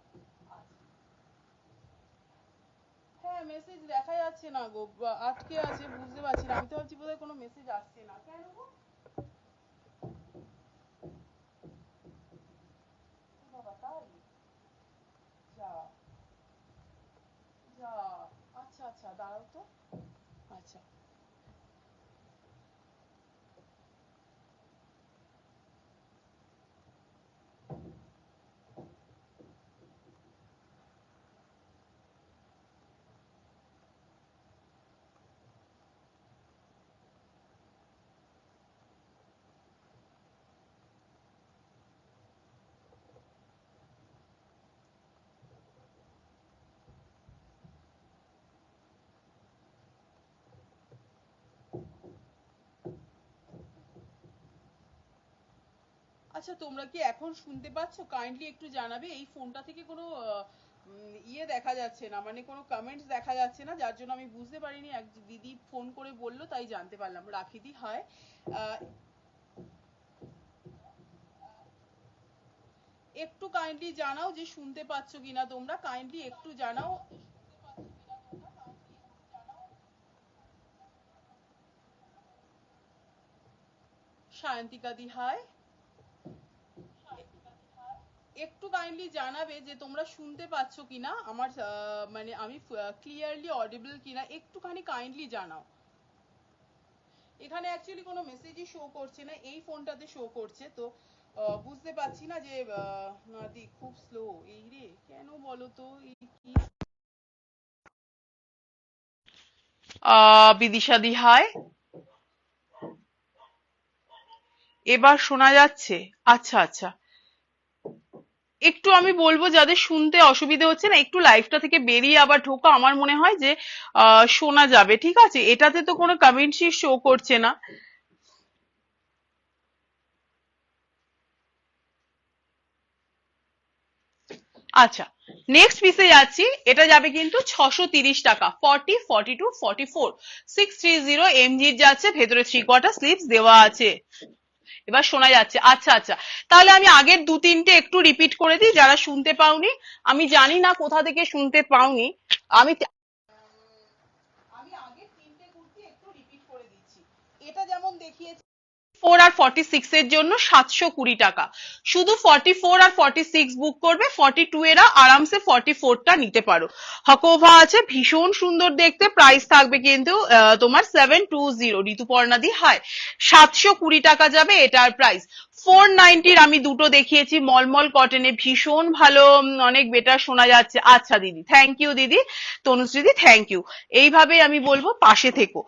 হ্যাঁ, মেসেজ দেখা যাচ্ছে না গো, আটকে আছে, বুঝতে পারছি না। আমি তো ভাবছি বোধহয় কোনো মেসেজ আসছে না। কেন গো? বাবা তাই? যা যা, আচ্ছা আচ্ছা, দাঁড়াও তো। আচ্ছা আচ্ছা, তোমরা কি এখন শুনতে পাচ্ছ? কাইন্ডলি একটু জানাবে। এই ফোনটা থেকে কোনো ইয়ে দেখা যাচ্ছে না, মানে কোনো কমেন্টস দেখা যাচ্ছে না, যার জন্য আমি বুঝতে পারিনি। এক দিদি ফোন করে বললো, তাই জানতে পারলাম। রাখিদি, হয় একটু কাইন্ডলি জানাও যে শুনতে পাচ্ছ কিনা তোমরা, কাইন্ডলি একটু জানাও। সায়ন্তিকা দি, হাই। একটু কাইন্ডলি জানাবে যে তোমরা শুনতে পাচ্ছ কিনা আমার, মানে আমি ক্লিয়ারলি অডিবল কিনা, একটুখানি কাইন্ডলি জানাও। এখানে অ্যাকচুয়ালি কোনো মেসেজই শো করছে না, এই ফোনটাতে শো করছে। তো বুঝতে পারছি না যে নাদি খুব স্লো। এই রে, কেন বলো তো? এই কি বিদিশা দি, হাই। এবার শোনা যাচ্ছে? আচ্ছা আচ্ছা, একটু আমি বলবো যাদের শুনতে অসুবিধা হচ্ছে না, একটু লাইভটা থেকে বেরিয়ে আবার ঢোকা, আমার মনে হয় যে শোনা যাবে। ঠিক আছে, এটাতে তো কোনো কমেন্টসই শো করছে না। আচ্ছা, নেক্সট পিসে যাচ্ছি। এটা যাবে কিন্তু 630 টাকা। 40, 42, 44, 630 এমজির যাচ্ছে, ভেতরে 3/4 স্লিভস দেওয়া আছে। এবার শোনা যাচ্ছে? আচ্ছা আচ্ছা, তাহলে আমি আগের দু তিনটে একটু রিপিট করে দিই যারা শুনতে পাওনি। আমি জানি না কোথা থেকে শুনতে পাওনি। আমি আমি আগের তিনটে কুর্তি একটু রিপিট করে দিচ্ছি। এটা যেমন দেখিয়েছি 44 আর 46 এর জন্য 720 টাকা। শুধু 44 আর 46 বুক করবে, 42 এরা আরামসে 44 টা নিতে পারো। হকোভা আছে, ভীষণ সুন্দর দেখতে। প্রাইস থাকবে কিন্তু তোমার 720। ঋতুপর্ণা দি, হাই। 720 টাকা যাবে এটার প্রাইস। 490 আমি দুটো দেখিয়েছি মলমল কটনে, ভীষণ ভালো, অনেক বেটার শোনা যাচ্ছে। আচ্ছা দিদি, থ্যাংক ইউ দিদি, তনুশ্রী দি, থ্যাংক ইউ। এইভাবে আমি বলবো পাশে থেকো।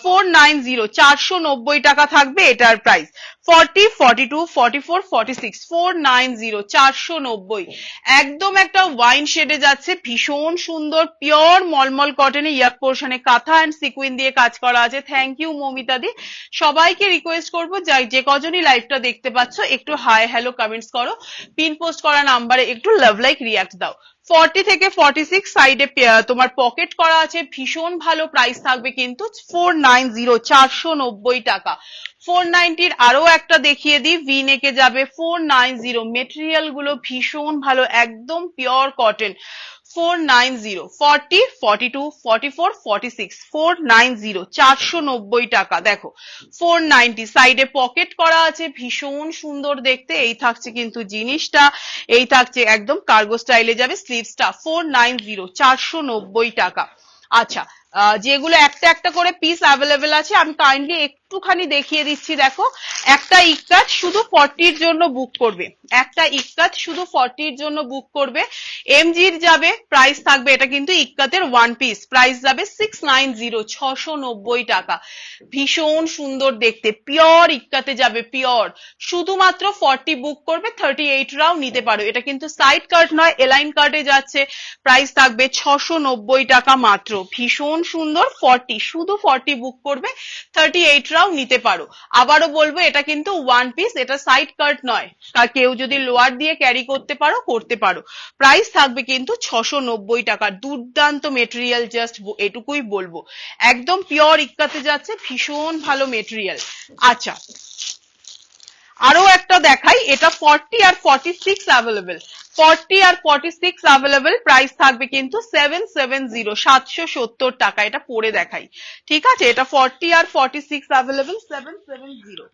490, 490 টাকা থাকবে এটার প্রাইস। 40, 42, 44, 46, 490, 490। একদম একটা ওয়াইন শেডে যাচ্ছে, ভীষণ সুন্দর, পিওর মলমল কটনে, ইয়াক পোর্শনে কাঁথা এন্ড সিকুইন দিয়ে কাজ করা আছে। থ্যাংক ইউ মমিতা দি। সবাইকে রিকোয়েস্ট করবো যে কজনই লাইভটা দেখতে পাচ্ছ, একটু হাই হ্যালো কমেন্টস করো, পিন পোস্ট করা নাম্বারে একটু লাভ লাইক রিয়াক্ট দাও। 40 থেকে 46 সাইডে তোমার পকেট করা আছে, ভীষণ ভালো। প্রাইস থাকবে কিন্তু 490, 490 টাকা। 490 আরো একটা দেখিয়ে দিই, ভি নেকে যাবে 490। মেটেরিয়াল গুলো ভীষণ ভালো, একদম পিওর কটন। 490, 40, 42, 44, 46, 490, 490 টাকা। দেখো 490, সাইডে পকেট করা আছে, ভীষণ সুন্দর দেখতে। এই থাকছে কিন্তু জিনিসটা, এই থাকছে একদম কার্গো স্টাইলে যাবে স্লিভসটা। 490, 490 টাকা। আচ্ছা, যেগুলো একটা একটা করে পিস অ্যাভেলেবেল আছে, আমি কাইন্ডলি একটুখানি দেখিয়ে দিচ্ছি। দেখো একটা ইক্কাত শুধু 40 জন্য বুক করবে, একটা ইক্কাত শুধু 40 জন্য বুক করবে। এমজির যাবে, প্রাইস থাকবে, এটা কিন্তু ইক্কাতের ওয়ান পিস, প্রাইস যাবে 690, 690 টাকা। ভীষণ সুন্দর দেখতে, পিওর ইক্কাতে যাবে, পিওর। শুধুমাত্র 40 বুক করবে, 38 রাও নিতে পারো। এটা কিন্তু সাইড কাট নয়, এলাইন কাটে যাচ্ছে। প্রাইস থাকবে 690 টাকা মাত্র। ভীষণ সুন্দর, 40, শুধু 40 বুক করবে, 38 রাও নিতে পারো। আবারও বলবো এটা কিন্তু ওয়ান পিস, এটা সাইড কাট নয়। কেউ যদি লোয়ার দিয়ে ক্যারি করতে পারো, করতে পারো। প্রাইস থাকবে কিন্তু 690 টাকা। দুর্দান্ত মেটেরিয়াল, জাস্ট এটুকুই বলবো। একদম পিওর ইক্কাতে যাচ্ছে, ভীষণ ভালো মেটেরিয়াল। আচ্ছা, আরো একটা দেখাই, এটা 40 আর 46 অ্যাভেলেবেল। 40 আর 46 অ্যাভেলেবেল, প্রাইস থাকবে কিন্তু 770, 770 টাকা। এটা পরে দেখাই, ঠিক আছে? এটা 40 আর 46 অ্যাভেলেবেল, 770।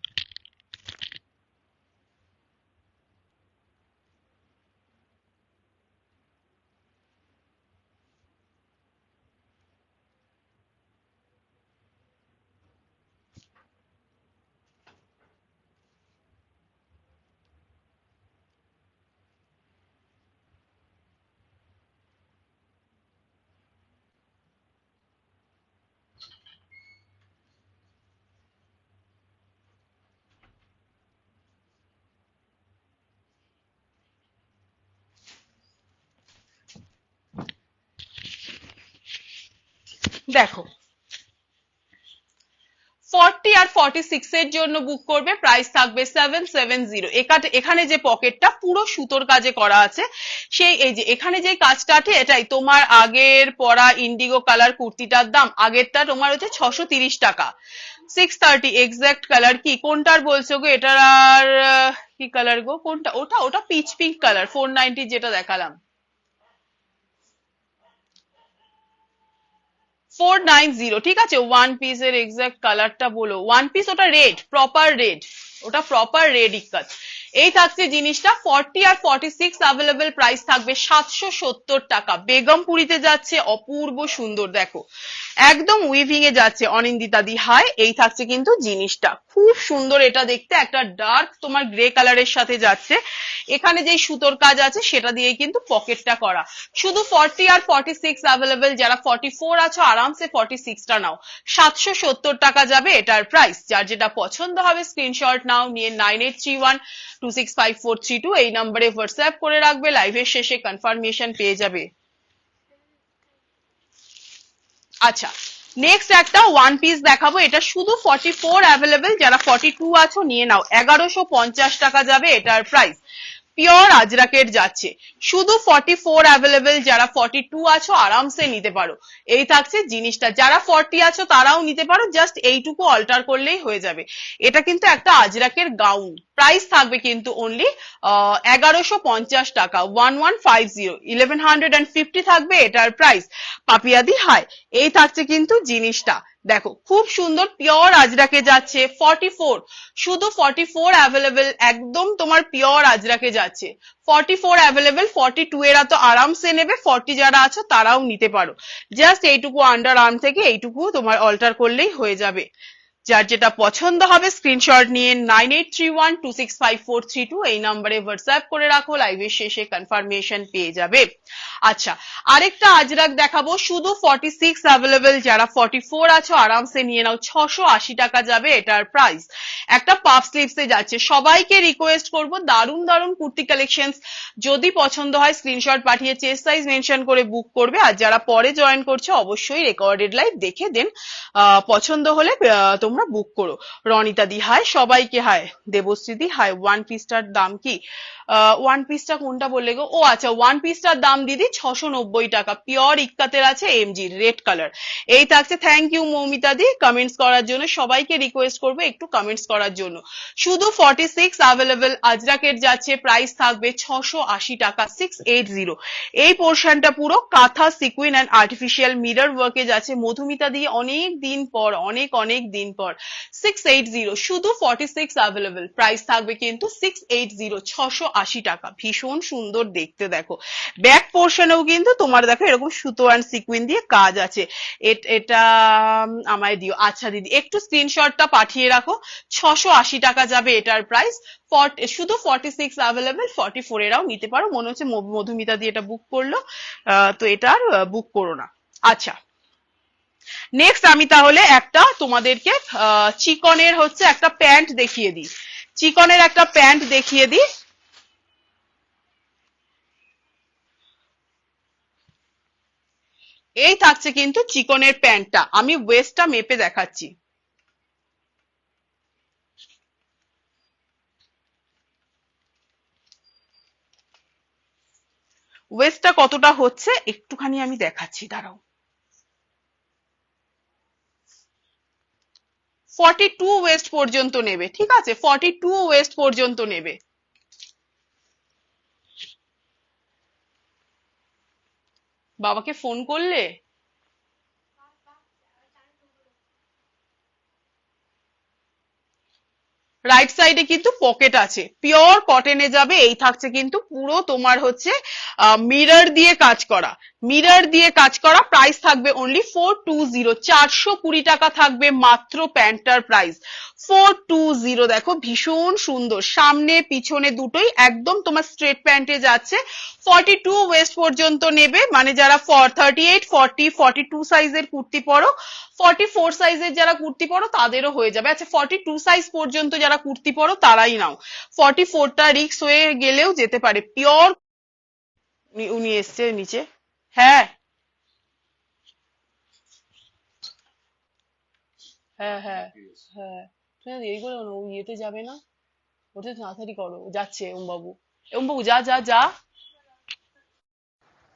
দেখো 40 আর 46 এর জন্য বুক করবে, প্রাইস থাকবে 770। এখানে যে পকেটটা পুরো সুতোর কাজে করা আছে, সেই এই যে এখানে যে কাজটা আছে, এটাই তোমার আগের পরা ইন্ডিগো কালার কুর্তিটার দাম, আগেরটা তোমার হচ্ছে 630 টাকা। 630 এক্সাক্ট কালার কি কোনটার বলছো গো? এটার আর কি কালার গো? কোনটা? ওটা ওটা পিচ পিঙ্ক কালার, 490 যেটা দেখালাম, 490। ঠিক আছে, ওয়ান পিসের এক্সাক্ট কালারটা বলো। ওয়ান পিস ওটা রেড, প্রপার রেড, ওটা প্রপার রেড ইক্কাত। এই থাকছে জিনিসটা। 40 আর 46 অ্যাভেলেবেল, প্রাইস থাকবে 770 টাকা। বেগমপুরিতে যাচ্ছে, অপূর্ব সুন্দর। দেখো একদম উইভিং এ যাচ্ছে, অনিন্দিতা দি হাই। এই থাকছে কিন্তু জিনিসটা, খুব সুন্দর এটা দেখতে। একটা ডার্ক তোমার গ্রে কালারের সাথে যাচ্ছে। এখানে যে সুতোর কাজ আছে সেটা দিয়েই কিন্তু পকেটটা করা। শুধু 40 আর 46 অ্যাভেলেবেল। যারা 44 আছো আরামসে 46টা নাও, 770 টাকা যাবে এটার প্রাইস। যার যেটা পছন্দ হবে স্ক্রিনশট নাও, নিয়ে 9831265432 এই নম্বরে হোয়াটসঅ্যাপ করে রাখবে। লাইভের শেষে কনফার্মেশন পেয়ে যাবে। আচ্ছা, নেক্সট একটা ওয়ান পিস দেখাবো। এটা শুধু 44 অ্যাভেলেবেল। যারা 42 আছো নিয়ে নাও, 1150 টাকা যাবে এটার প্রাইস। পিওর আজরাকের যাচ্ছে, শুধু 44 অ্যাভেলেবেল। যারা 42 আছো আরামসে নিতে পারো। এই থাকছে জিনিসটা। যারা 40 আছো তারাও নিতে পারো, জাস্ট এইটুকু অল্টার করলেই হয়ে যাবে। এটা কিন্তু একটা আজরাকের গাউন। প্রাইস থাকবে কিন্তু অনলি 1150 টাকা, 1150, 1150 থাকবে এটার প্রাইস। পাপিয়াদি হাই। এই থাকছে কিন্তু জিনিসটা। দেখো খুব সুন্দর, পিওর আজরাকে যাচ্ছে। 44, শুধু 44 অ্যাভেলেবেল, একদম তোমার পিওর আজরাকে যাচ্ছে। 44 অ্যাভেলেবেল। 42 এরা তো আরামসে নেবে, 40 যারা আছো তারাও নিতে পারো। জাস্ট এইটুকু আন্ডার আর্ম থেকে এইটুকু তোমার অল্টার করলেই হয়ে যাবে। যার যেটা পছন্দ হবে স্ক্রিনশট নিয়ে 9831265432 এই নম্বরে হোয়াটসঅ্যাপ করে রাখো। লাইভের শেষে কনফার্মেশন পেয়ে যাবে। আচ্ছা, আরেকটা আজরাক দেখাবো, শুধু 46 অ্যাভেলেবেল। যারা 44 আছো আরামসে নিয়ে নাও, 680 টাকা যাবে এটার প্রাইস। একটা পাফ স্লিভসে যাচ্ছে। সবাইকে রিকোয়েস্ট করব, দারুণ দারুণ কুর্তি কালেকশনস যদি পছন্দ হয় স্ক্রিনশট পাঠিয়ে চেস্ট সাইজ মেনশন করে বুক করবে। আর যারা পরে জয়েন করছে অবশ্যই রেকর্ডেড লাইভ দেখে দেন, পছন্দ হলে তোমরা বুক করো। রনিতা দি হাই, সবাইকে হাই। দেবশ্রীদি হাই। ওয়ান পিসটার দাম কি? ওয়ান পিসটা কোনটা বললে গো? ও আচ্ছা, ওয়ান পিসটার দাম দিদি 690 টাকা। পিওর ইক্কাতের আছে, এমজি রেড কালার। এই থাকছে। থ্যাংক ইউ মৌমিতা দি কমেন্টস করার জন্য। সবাইকে রিকোয়েস্ট করবো একটু কমেন্টস করার জন্য। শুধু 46 অ্যাভেলেবেল আজরাকের যাচ্ছে, প্রাইস থাকবে 680 টাকা, 680। এই পোর্শনটা পুরো কাঁথা সিকুইন অ্যান্ড আর্টিফিশিয়াল মিরর ওয়ার্কে যাচ্ছে। মধুমিতা দিয়ে অনেক দিন পর, অনেক দিন পর 680, শুধু 46 অ্যাভেলেবেল। প্রাইস থাকবে কিন্তু 680, টাকা, ভীষণ সুন্দর দেখতে। দেখো ব্যাক পোর্শনেও কিন্তু তোমার দেখো এরকম সুতো অ্যান্ড সিকুইন দিয়ে কাজ আছে। এটা আমায় দিও। আচ্ছা দিদি একটু স্ক্রিনশটটা পাঠিয়ে রাখো। 680 টাকা যাবে এটার প্রাইস। শুধু 46 অ্যাভেলেবেল, 44 এরাও নিতে পারো। মনে হচ্ছে মধুমিতা দিয়ে এটা বুক করলো, তো এটার বুক করো না। আচ্ছা নেক্সট আমি তাহলে একটা তোমাদেরকে চিকনের হচ্ছে একটা প্যান্ট দেখিয়ে দিই। চিকনের একটা প্যান্ট দেখিয়ে দিই। এই থাকছে কিন্তু চিকনের প্যান্টটা, আমি ওয়েস্টটা মেপে দেখাচ্ছি। ওয়েস্টটা কতটা হচ্ছে একটুখানি আমি দেখাচ্ছি, দাঁড়াও। 42 ওয়েস্ট পর্যন্ত নেবে, ঠিক আছে, 42 ওয়েস্ট পর্যন্ত নেবে। বাবাকে ফোন করলে? রাইট সাইডে কিন্তু পকেট আছে, পিওর কটনে যাবে। এই থাকছে কিন্তু পুরো তোমার হচ্ছে মিরর দিয়ে কাজ করা, মিরর দিয়ে কাজ করা। প্রাইস থাকবে অনলি 420, 420 টাকা থাকবে মাত্র প্যান্টটার প্রাইস। 420, দেখো ভীষণ সুন্দর, সামনে পিছনে দুটোই একদম তোমার স্ট্রেট প্যান্টে যাচ্ছে। 42 ওয়েস্ট পর্যন্ত নেবে, মানে যারা 38, 40, 42 সাইজের কুর্তি পরো, 44 সাইজের যারা কুর্তি পরো তাদেরও হয়ে যাবে। আচ্ছা 42 সাইজ পর্যন্ত যারা কুর্তি পরো তারাই নাও, 44টা রিক্স হয়ে গেলেও যেতে পারে। পিওর উনি এসছে নিচে। হ্যাঁ হ্যাঁ হ্যাঁ হ্যাঁ, তুমি দেরি করো না, ও ইয়েতে যাবে না, ওটা তাড়াতাড়ি করো, যাচ্ছে ওমবাবু। ওমবাবু যা যা যা,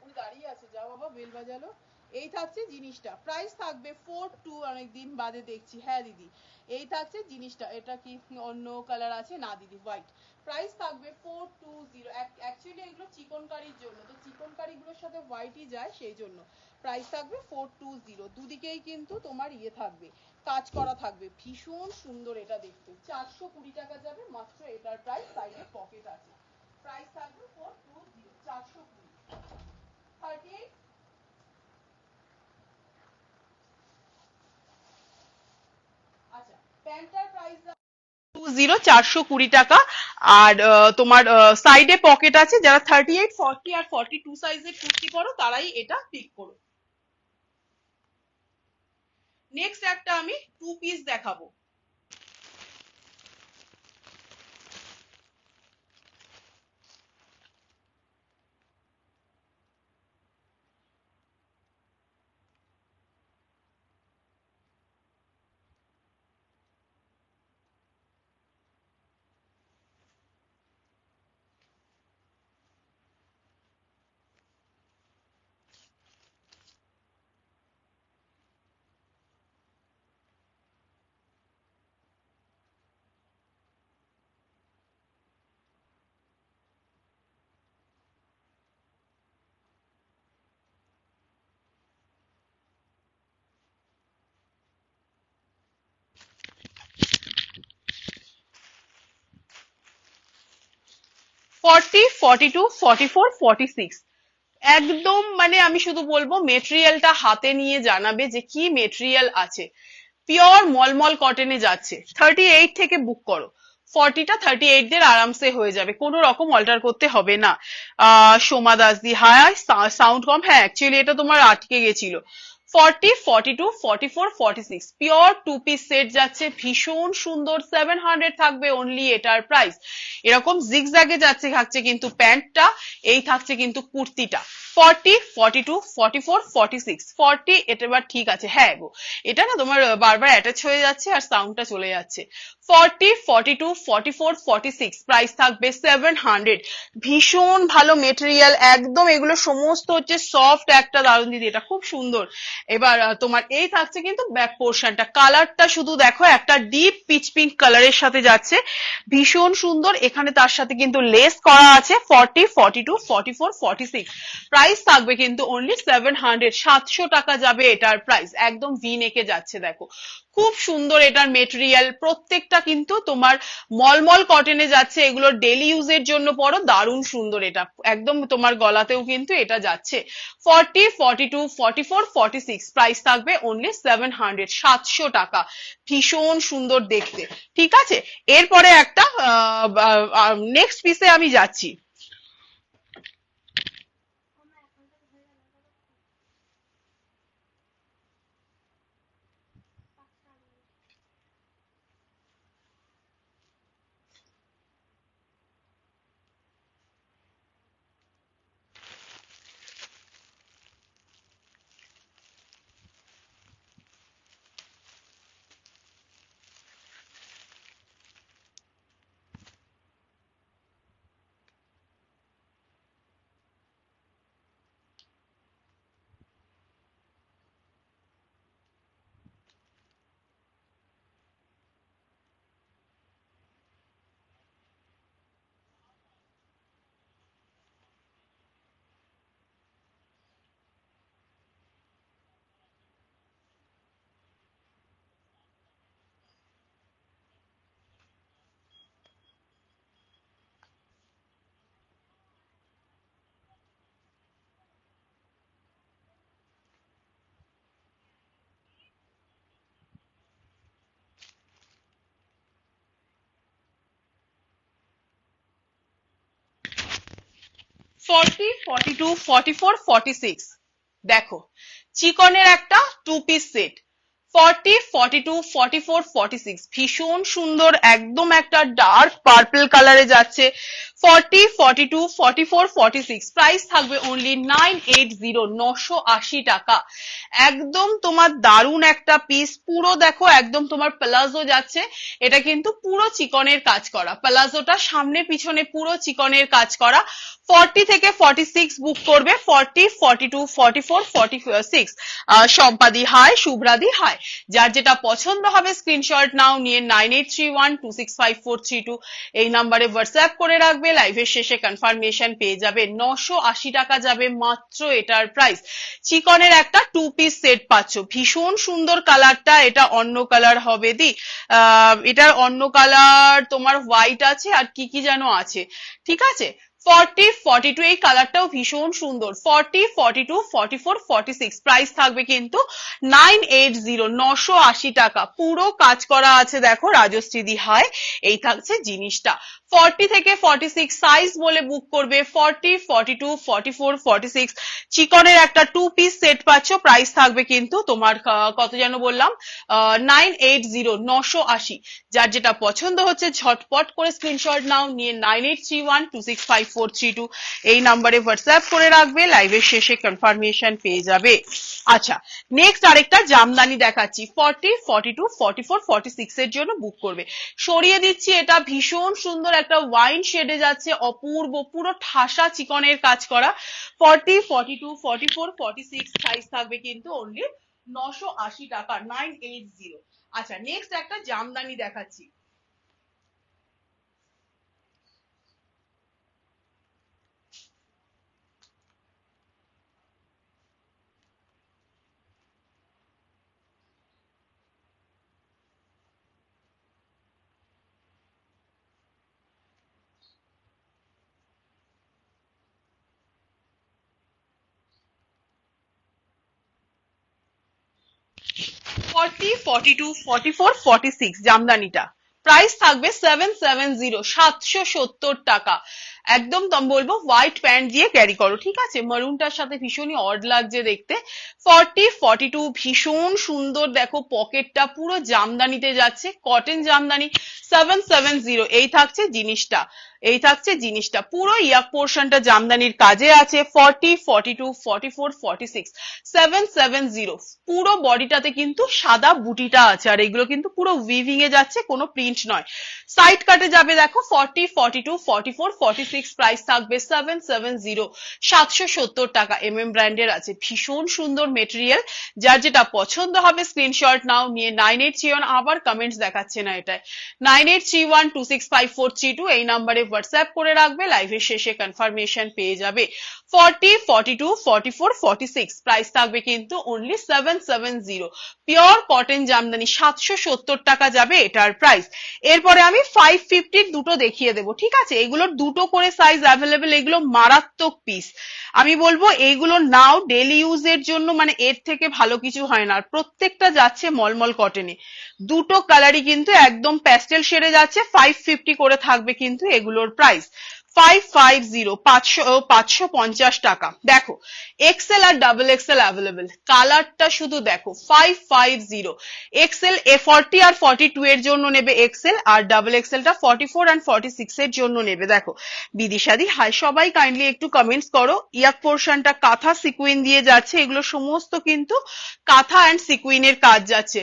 উনি দাঁড়িয়ে আছে, যাও বাবা, বেল বাজালো। এই থাকছে জিনিসটা, প্রাইস থাকবে 42। অনেকদিন বাদে দেখছি, হ্যাঁ দিদি এই থাকছে জিনিসটা। এটা কি অন্য কালার আছে? না দিদি হোয়াইট। প্রাইস থাকবে 420। অ্যাকচুয়ালি এগুলো চিকন কারির জন্য, তো চিকন কারিগুলোর সাথে হোয়াইটই যায়, সেই জন্য প্রাইস থাকবে 420। দুদিকেই কিন্তু তোমার ইয়ে থাকবে, কাজ করা থাকবে, ভীষণ সুন্দর এটা দেখতে। 420 টাকা যাবে মাত্র এটার প্রাইস। সাইডে পকেট আছে। প্রাইস থাকবে 420, 420। 38। আচ্ছা প্যান্টটার প্রাইস 420 টাকা। আর তোমার সাইডে পকেট আছে। যারা 38, 40 আর 42 সাইজের কুর্তি পরো তারাই এটা পিক করো। নেক্সট একটা আমি 2 পিস দেখাবো। ফর্টি, 42, 44, 46, একদম মানে আমি শুধু বলবো মেটেরিয়ালটা হাতে নিয়ে জানাবে যে কি মেটেরিয়াল আছে। পিওর মলমল কটনে যাচ্ছে। 38 থেকে বুক করো, 40টা 38 দের আরামসে হয়ে যাবে, কোনো রকম অল্টার করতে হবে না। সোমা দাস দি হাই, সাউন্ড কম। হ্যাঁ অ্যাকচুয়ালি এটা তোমার আটকে গেছিল। 40, 42, 44, 46 পিওর 2 পিস সেট যাচ্ছে, ভীষণ সুন্দর। 700 থাকবে অনলি এটার প্রাইস। এরকম জিগজ্যাগে থাকছে কিন্তু প্যান্টটা, এই থাকছে কিন্তু কুর্তিটা। 40, 42, 44, 46, 40 এটা এবার ঠিক আছে। হ্যাঁ গো এটা না তোমার বারবার অ্যাটাচ হয়ে যাচ্ছে আর সাউন্ডটা চলে যাচ্ছে। 40, 42, 44, 46 প্রাইস থাকবে 700। ভীষণ ভালো মেটেরিয়াল একদম, এগুলো সমস্ত হচ্ছে সফট। একটা দারুন দিদি, এটা খুব সুন্দর। এবার তোমার এই থাকছে কিন্তু ব্যাক পোর্শনটা, কালারটা শুধু দেখো, একটা ডিপ পিচ পিঙ্ক কালারের সাথে যাচ্ছে, ভীষণ সুন্দর। এখানে তার সাথে কিন্তু লেস করা আছে। 40, 42, 44, 46 প্রাইস প্রাইস থাকবে কিন্তু অনলি 700, 700 টাকা যাবে এটার প্রাইস। একদম ভি নেকে যাচ্ছে দেখো, খুব সুন্দর এটার মেটেরিয়াল, প্রত্যেকটা কিন্তু তোমার মলমল কটনে যাচ্ছে, এগুলো ডেলি ইউজের জন্য পরো, দারুণ সুন্দর এটা, একদম তোমার গলাতেও কিন্তু এটা যাচ্ছে। 40, 42, 44, 46 প্রাইস থাকবে অনলি 700, 700 টাকা, ভীষণ সুন্দর দেখতে। ঠিক আছে, এরপরে একটা নেক্সট পিসে আমি যাচ্ছি। ফর্টি, 42, 44, 46 দেখো, চিকনের একটা টু পিস সেট, 40, 42, 44, 46 ভীষণ সুন্দর, একদম একটা ডার্ক পার্পল কালারে যাচ্ছে। 40, 42, 44, 46 প্রাইস থাকবে অনলি 980, 980 টাকা। একদম তোমার দারুণ একটা পিস, পুরো দেখো একদম তোমার প্লাজো যাচ্ছে, এটা কিন্তু পুরো চিকনের কাজ করা, প্লাজোটা সামনে পিছনে পুরো চিকনের কাজ করা। 40 থেকে 46 বুক করবে, 40, 42, 44, 46 সম্পাদি হাই, শুভ্রাদি হাই, যার যেটা পছন্দ হবে স্ক্রিনশট নাও, নিয়ে 9831265432 এই নাম্বারে হোয়াটসঅ্যাপ করে রাখবে, লাইভের শেষে কনফার্মেশন পেয়ে যাবে। 980 টাকা যাবে মাত্র এটার প্রাইস। চিকনের একটা টু পিস সেট পাচ্ছ, ভীষণ সুন্দর কালারটা, এটা অন্য কালার হবে দি, এটার অন্য কালার তোমার হোয়াইট আছে আর কি কি যেন আছে, ঠিক আছে। 40, 42 এই কালারটাও ভীষণ সুন্দর, 40, 42, 44, 46 প্রাইস থাকবে কিন্তু 980, 980 টাকা, পুরো কাজ করা আছে দেখো, রাজশ্রী দি হাই, এই থাকছে জিনিসটা। 40 থেকে 46 সাইজ বলে বুক করবে, 40, 42, 44, 46 চিকনের একটা টু পিস সেট পাচ্ছ, প্রাইস থাকবে কিন্তু তোমার কত যেন বললাম, 980, 980। যার যেটা পছন্দ হচ্ছে ঝটপট করে স্ক্রিনশট নাও, নিয়ে 9831265432 এই নাম্বারে হোয়াটসঅ্যাপ করে রাখবে, লাইভের শেষে কনফার্মেশন পেয়ে যাবে। আচ্ছা, নেক্সট আরেকটা জামদানি দেখাচ্ছি, 40, 42, 44, 46 এর জন্য বুক করবে। সরিয়ে দিচ্ছি, এটা ভীষণ সুন্দর একটা ওয়াইন শেডে যাচ্ছে, অপূর্ব, পুরো ঠাসা চিকনের কাজ করা। 40, 42, 44, 46 সাইজ থাকবে কিন্তু অনলি 980 টাকা, 980। আচ্ছা, নেক্সট একটা জামদানি দেখাচ্ছি, 40, 42, 44, 46 জামদানিটা প্রাইস থাকবে 770, 770 টাকা। একদম বলবো হোয়াইট প্যান্ট দিয়ে ক্যারি করো, ঠিক আছে, মারুনটার সাথে ভীষণই অড লাগছে দেখতে। 40, 42 ভীষণ সুন্দর, দেখো পকেটটা পুরো জামদানিতে যাচ্ছে, কটন জামদানি, 770 এই থাকছে জিনিসটা, এই থাকছে জিনিসটা, পুরো ইয়াক পোর্শনটা জামদানির কাজে আছে। 40, 42, 44, 46 770 পুরো বডিটাতে কিন্তু সাদা বুটিটা আছে, আর এগুলো কিন্তু পুরো উইভিং এ যাচ্ছে, কোনো প্রিন্ট নয়। সাইড কাটে যাবে দেখো 40, 42, 44, 46 770 প্রাইস থাকবে 770 770 টাকা। MM ব্র্যান্ডের আছে, ভীষণ সুন্দর মেটেরিয়াল। যার যেটা পছন্দ হবে স্ক্রিনশট নাও, নিয়ে 9831 আবার কমেন্টস দেখাচ্ছে না এটায় 9831265432 এই নাম্বারে হোয়াটসঅ্যাপ করে রাখবে, লাইভের শেষে কনফার্মেশন পেয়ে যাবে। 40 42 44 46 প্রাইস থাকবে কিন্তু অনলি 770। পিওর কটন জামদানি 770 টাকা যাবে এটার প্রাইস। এরপরে আমি 550 দুটো দেখিয়ে দেবো, ঠিক আছে? এগুলোর দুটো করে সাইজ অ্যাভেলেবেল, এগুলো মারাত্মক পিস। আমি বলবো এইগুলো নাও, ডেলি ইউজের জন্য মানে এর থেকে ভালো কিছু হয় না। আর প্রত্যেকটা যাচ্ছে মলমল কটনে, দুটো কালারই কিন্তু একদম প্যাস্টেল শেডে যাচ্ছে। 550 করে থাকবে কিন্তু এগুলোর প্রাইস। 550 550 টাকা। দেখো এক্সেল আর ডাবল এক্সেল অ্যাভেলেবেল, কালারটা শুধু দেখো। 550 এক্সেল 40 আর 42 এর জন্য নেবে এক্সেল, আর ডাবল এক্সেলটা 44 আর 46 এর জন্য নেবে। দেখো বিদিশাদি হাই, সবাই কাইন্ডলি একটু কমেন্টস করো। ইয়াক পোর্শনটা কাঁথা সিকুইন দিয়ে যাচ্ছে, এগুলো সমস্ত কিন্তু কাঁথা অ্যান্ড সিকুইনের কাজ যাচ্ছে।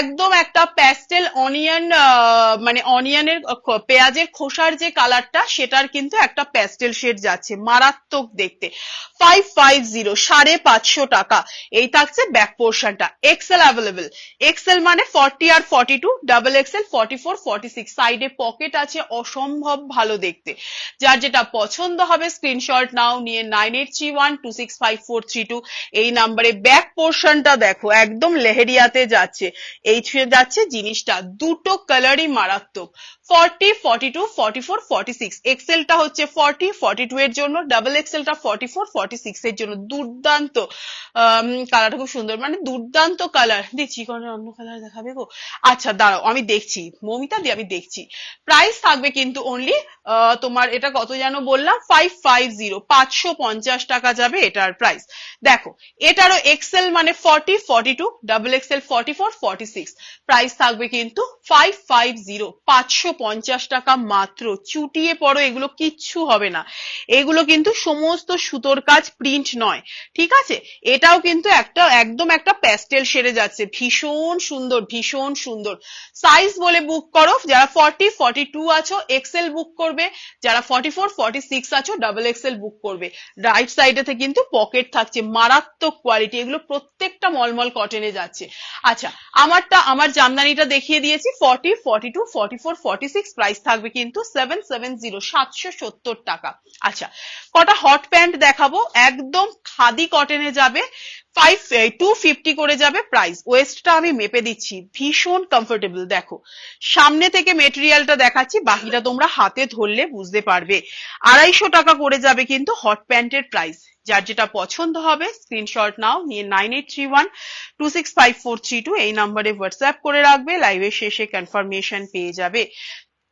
একদম একটা প্যাস্টেল অনিয়ন, মানে অনিয়নের পেঁয়াজের খোসার যে কালারটা, সেটার কিন্তু একটা প্যাস্টেল শেড যাচ্ছে, মারাত্মক দেখতে। 550 550 টাকা। এই থাকছে ব্যাক পোর্শনটা। এক্সেল অ্যাভেলেবেল, এক্সেল মানে 40 আর 42, ডাবল এক্সেল 44 46। সাইডে পকেট আছে, অসম্ভব ভালো দেখতে। যার যেটা পছন্দ হবে স্ক্রিনশট নাও, নিয়ে 9831265432 এই নাম্বারে। ব্যাক পোর্শনটা দেখো একদম লেহেরিয়াতে যাচ্ছে, এই ছুঁয়ে যাচ্ছে জিনিসটা। দুটো কালারই মারাত্মক। 40 42 44 46। এক্সেলটা হচ্ছে 40 42 এর জন্য, ডাবল এক্সেলটা 44 46 এর জন্য। দুর্দান্ত কালারটা, খুব সুন্দর, মানে দুর্দান্ত কালার। দিচ্ছি কোন অন্য কালার দেখাবে গো? আচ্ছা দাঁড়াও আমি দেখছি, মমিতা দি আমি দেখছি। প্রাইস থাকবে কিন্তু অনলি তোমার এটা কত যেন বললাম, 550 550 টাকা যাবে এটার প্রাইস। দেখো এটারও এক্সেল মানে 40 42, ডাবল এক্সেল 44 46। প্রাইস থাকবে কিন্তু 550 550 টাকা মাত্র। চুটিয়ে পড়ো, এগুলো কিচ্ছু হবে না। এগুলো কিন্তু সমস্ত সুতোর কাজ, প্রিন্ট নয়, ঠিক আছে? এটাও কিন্তু একটা একদম একটা প্যাস্টেল শেডে যাচ্ছে, ভীষণ সুন্দর ভীষণ সুন্দর। সাইজ বলে বুক করো, যারা 40 42 আছো এক্সেল বুক করবে, যারা 44 46 আছো ডাবল এক্সেল বুক করবে। রাইট সাইডে থেকে কিন্তু পকেট থাকছে, মারাত্মক কোয়ালিটি। এগুলো প্রত্যেকটা মলমল কটনে যাচ্ছে। আচ্ছা আমার জামদানিটা দেখিয়ে দিয়েছি 40 42 44 46। প্রাইস থাকবে কিন্তু 770 770 টাকা। আচ্ছা কটা হট প্যান্ট দেখাবো, একদম খাদি কটনে যাবে। 250 করে যাবে প্রাইস। ওয়েস্টটা আমি মেপে দিচ্ছি, ভীষণ কমফোর্টেবল। দেখো সামনে থেকে মেটেরিয়ালটা দেখাচ্ছি, বাকিটা তোমরা হাতে ধরলে বুঝতে পারবে। 250 টাকা করে যাবে কিন্তু হট প্যান্টের প্রাইস। যার যেটা পছন্দ হবে স্ক্রিনশট নাও, নিয়ে 9831265432 এই নাম্বারে হোয়াটসঅ্যাপ করে রাখবে, লাইভের শেষে কনফার্মেশন পেয়ে যাবে।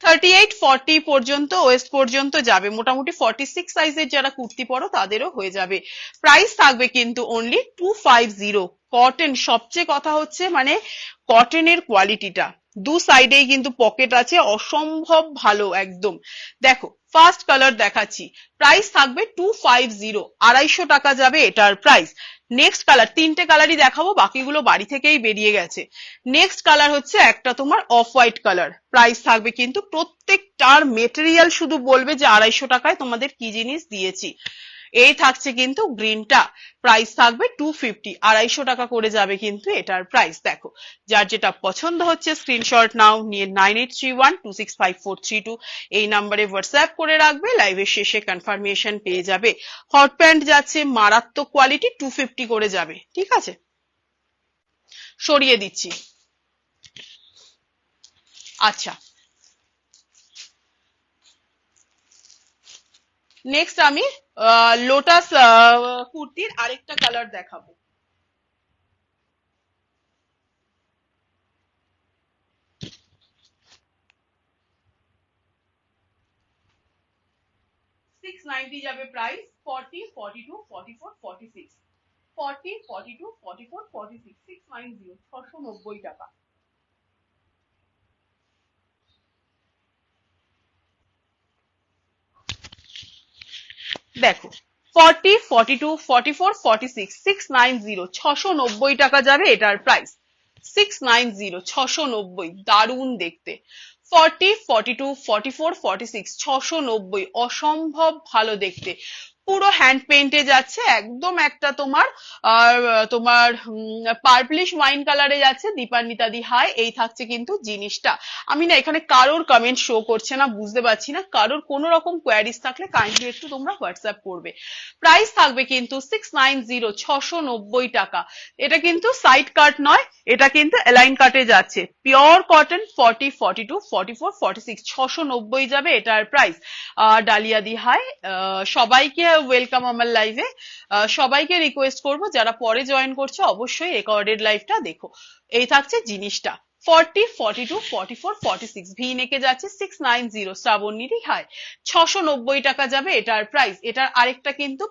38 40 পর্যন্ত ওয়েস্ট পর্যন্ত যাবে, মোটামুটি 46 সাইজের যারা কুর্তি পরো তাদেরও হয়ে যাবে। প্রাইস থাকবে কিন্তু অনলি 250। কটন, সবচেয়ে কথা হচ্ছে মানে কটনের কোয়ালিটিটা, দু সাইডেই কিন্তু পকেট আছে, অসম্ভব ভালো একদম। দেখো ফার্স্ট কালার দেখাচ্ছি, প্রাইস থাকবে 250 250 টাকা যাবে এটার প্রাইস। নেক্সট কালার, তিনটে কালারই দেখাবো, বাকিগুলো বাড়ি থেকেই বেরিয়ে গেছে। নেক্সট কালার হচ্ছে একটা তোমার অফ হোয়াইট কালার। প্রাইস থাকবে কিন্তু প্রত্যেকটার মেটেরিয়াল শুধু বলবে যে 250 টাকায় তোমাদের কি জিনিস দিয়েছি। এই থাকছে কিন্তু গ্রিনটা, প্রাইস থাকবে 250 250 টাকা করে যাবে কিন্তু এটার প্রাইস। দেখো যার যেটা পছন্দ হচ্ছে স্ক্রিনশট নাও, নিয়ে 9831265432 এই নাম্বারে হোয়াটসঅ্যাপ করে রাখবে, লাইভের শেষে কনফার্মেশন পেয়ে যাবে। হট প্যান্ট যাচ্ছে মারাত্মক কোয়ালিটি, 250 করে যাবে, ঠিক আছে? সরিয়ে দিচ্ছি। আচ্ছা নেক্সট আমি লোটাস কুর্তির আরেকটা কালার দেখাবো। $690 যাবে প্রাইস। 40 42 44 46। 40 42 44 46 690 690 টাকা। দেখো 40 42 44 46 690 690 টাকা যাবে এটার প্রাইস। 690 690, দারুণ দেখতে। 40, 42, 44, 46, 690, অসম্ভব ভালো দেখতে, পুরো হ্যান্ড পেইন্টে যাচ্ছে, একদম একটা তোমার পার্পলিশ ওয়াইন কালারে যাচ্ছে। দীপান্বিতাদি হাই, এই থাকছে কিন্তু জিনিসটা। আমি না এখানে কারোর কমেন্ট শো করছে না, বুঝতে পারছি না, কারোর কোনো রকম কোয়ারিজ থাকলে কাইন্ডলি একটু তোমরা হোয়াটসঅ্যাপ করবে। প্রাইস থাকবে কিন্তু 690, 690 টাকা। এটা কিন্তু সাইড কাট নয়, এটা কিন্তু অ্যালাইন কাটে যাচ্ছে, পিওর কটন। 40, 42, 44, 46, 690 যাবে এটার প্রাইস। ডালিয়া দি হাই, সবাইকে ওয়েলকাম আমার লাইভে। সবাইকে রিকোয়েস্ট করব যারা পরে জয়েন করছো অবশ্যই রেকর্ডেড লাইভটা দেখো। এই থাকছে জিনিসটা। 40, 42, 44, 46, ভি নেকে যাচ্ছে 690। শ্রাবণীরই হাই, 690 টাকা যাবে এটার প্রাইস। এটার আরেকটা কিন্তু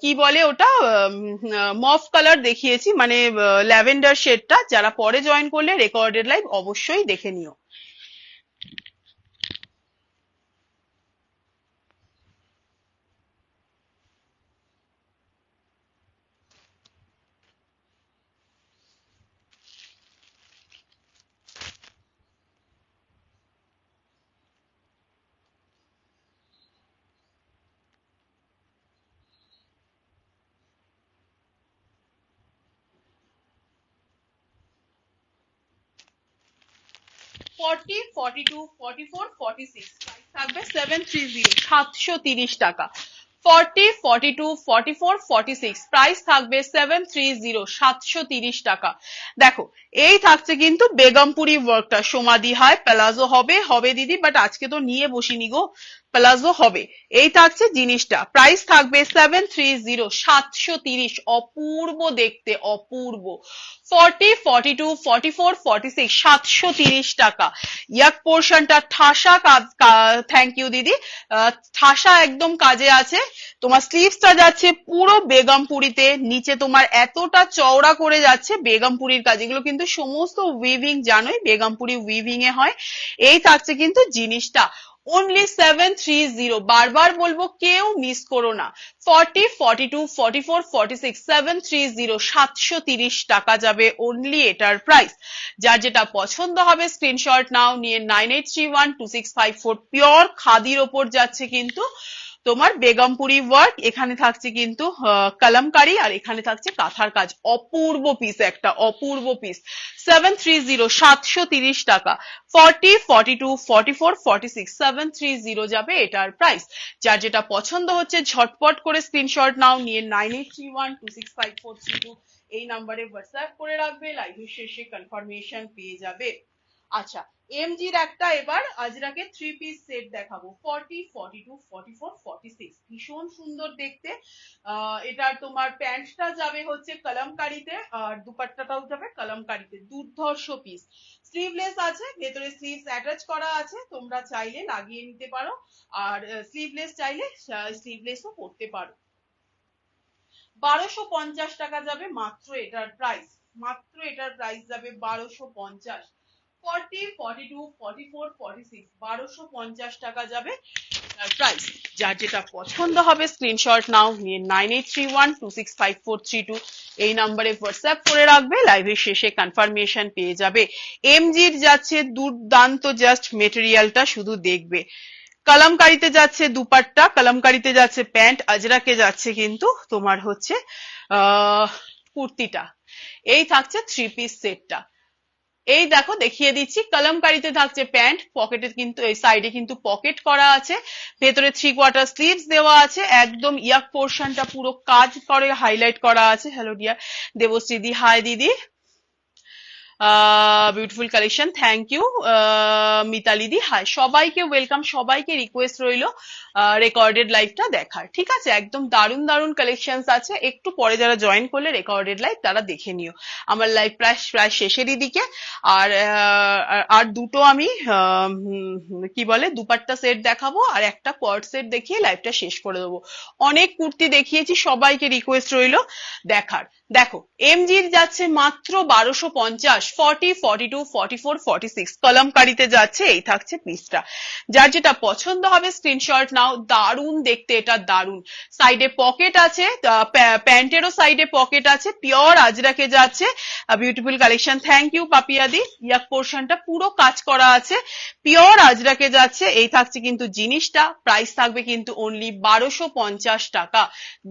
কি বলে ওটা, মফ কালার দেখিয়েছি, মানে ল্যাভেন্ডার শেডটা। যারা পরে জয়েন করলে রেকর্ডেড লাইভ অবশ্যই দেখে নিও। ফর্টি, 42, 44, 46, প্রাইস থাকবে 730, 730 টাকা। 40, 42, 44, 46, প্রাইস থাকবে 730, 730 টাকা। দেখো এই থাকছে কিন্তু বেগমপুরি ওয়ার্কটা। সোমাদি হাই, প্লাজো হবে হবে দিদি, বাট আজকে তো নিয়ে বসিনি গো, প্লাজো হবে। এই থাকছে জিনিসটা, প্রাইস থাকবে 730, 730, অপূর্ব দেখতে, অপূর্ব। 40, 42, 44, 46, 730 টাকা। ইয়াক পোর্শনটা ঠাসা কাজ, থ্যাংক ইউ দিদি, ঠাসা একদম কাজে আছে। তোমার স্লিভসটা যাচ্ছে পুরো বেগমপুরিতে, নিচে তোমার এতটা চওড়া করে যাচ্ছে বেগমপুরির কাজ। এগুলো কিন্তু সমস্ত উইভিং জানোই, বেগমপুরি উইভিং এ হয়। এই থাকছে কিন্তু জিনিসটা, অনলি 730, বারবার বলবো কেউ মিস করো না। 40, 42, 44, 46, 730, 730 টাকা যাবে অনলি এটার প্রাইস। যার যেটা পছন্দ হবে স্ক্রিনশট নাও, নিয়ে 98312654, পিওর খাদির ওপর যাচ্ছে কিন্তু তোমার বেগমপুরি ওয়ার্ক। এখানে থাকছে কিন্তু কলমকারি, আর এখানে থাকছে কাঁথার কাজ। অপূর্ব পিস, একটা অপূর্ব পিস। 730, 730 টাকা। 40, 42, 44, 46, 730 যাবে এটার প্রাইস। যার যেটা পছন্দ হচ্ছে ঝটপট করে স্ক্রিনশট নাও, নিয়ে 9831265432 এই নাম্বারে হোয়াটসঅ্যাপ করে রাখবে, লাইভের শেষে কনফার্মেশন পেয়ে যাবে। আচ্ছা, এমজির একটা এবার আজরাকে 3 পিস সেট দেখাবো। 40, 42, 44, 46, ভীষণ সুন্দর দেখতে। এটার তোমার প্যান্টটা যাবে হচ্ছে কলমকারিতে, আর দুপাট্টাটাও যাবে কলমকারিতে। দুর্ধর্ষ পিস। স্লিভলেস আছে, ভেতরে স্লিভস অ্যাটাচ করা আছে, তোমরা চাইলে লাগিয়ে নিতে পারো, আর স্লিভলেস চাইলে স্লিভলেসও পরতে পারো। 1250 টাকা যাবে মাত্র এটার প্রাইস। মাত্র এটার প্রাইস যাবে 1250। 40, 42, 44, 46, 1250 টাকা যাবে প্রাইস। যার যেটা পছন্দ হবে স্ক্রিনশট নাও, নিয়ে 9831265432 এই নাম্বারে হোয়াটসঅ্যাপ করে রাখবে, লাইভের শেষে কনফার্মেশন পেয়ে যাবে। এমজির যাচ্ছে দুর্দান্ত, জাস্ট মেটেরিয়ালটা শুধু দেখবে। কলমকারিতে যাচ্ছে দুপাট্টা, কলমকারিতে যাচ্ছে প্যান্ট, আজরাকে যাচ্ছে কিন্তু তোমার হচ্ছে কুর্তিটা। এই থাকছে 3 পিস সেটটা। এই দেখো দেখিয়ে দিচ্ছি, কলমকারিতে থাকছে প্যান্ট, পকেটে কিন্তু এই সাইডে কিন্তু পকেট করা আছে, ভেতরে 3/4 স্লিভস দেওয়া আছে, একদম ইয়াক পোর্শনটা পুরো কাজ করে হাইলাইট করা আছে। হ্যালো ডিয়ার দেবশ্রী দি, হাই দিদি, beautiful collection, thank you Mitali দি, হাই। সবাইকে ওয়েলকাম, সবাইকে রিকোয়েস্ট রইলো রেকর্ডেড লাইভটা দেখার, ঠিক আছে? একদম দারুণ দারুণ কালেকশনস আছে, একটু পরে যারা জয়েন করলে রেকর্ডেড লাইভ তারা দেখে নিও। আমার লাইভ প্রায় শেষেরই দিকে। আর দুটো আমি কি বলে দুপাট্টা সেট দেখাবো, আর একটা কোয়ার্ড সেট দেখিয়ে লাইভটা শেষ করে দেবো। অনেক কুর্তি দেখিয়েছি, সবাইকে রিকোয়েস্ট রইলো দেখার। দেখো এমজির যাচ্ছে মাত্র 1250, 40, 42, 44, 46 কলমকারিতে যাচ্ছে। এই থাকছে পিসটা। যার যেটা পছন্দ হবে স্ক্রিনশট নাও। দারুন দেখতে, এটা দারুন। সাইডে পকেট আছে, প্যান্টেরও সাইডে পকেট আছে, পিওর আজরাকে যাচ্ছে। Beautiful collection. থ্যাংক ইউ পাপিয়াদি। ইয়াক পোর্শনটা পুরো কাজ করা আছে, পিওর আজরাকে যাচ্ছে। এই থাকছে কিন্তু জিনিসটা। প্রাইস থাকবে কিন্তু অনলি 1250 টাকা।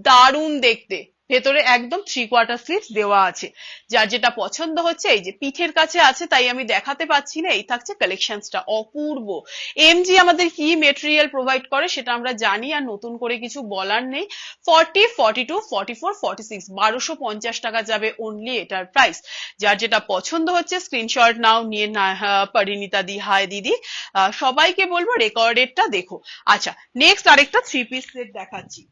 দারুন দেখতে, ভেতরে একদম 3/4 স্লিভস দেওয়া আছে। যার যেটা পছন্দ হচ্ছে, এই যে পিঠের কাছে আছে তাই আমি দেখাতে পাচ্ছি না। এই থাকছে কালেকশনসটা, অপূর্ব। এমজি আমাদের কি মেটেরিয়াল প্রোভাইড করে সেটা আমরা জানি, আর নতুন করে কিছু বলার নেই। 40, 42, 44, 46 1250 টাকা যাবে অনলি এটার প্রাইস। যার যেটা পছন্দ হচ্ছে স্ক্রিনশট নাও, নিয়ে পরিণীতা দি, হাই দিদি, সবাইকে বলবো রেকর্ডেডটা দেখো। আচ্ছা, নেক্সট আরেকটা 3 পিস সেট দেখাচ্ছি।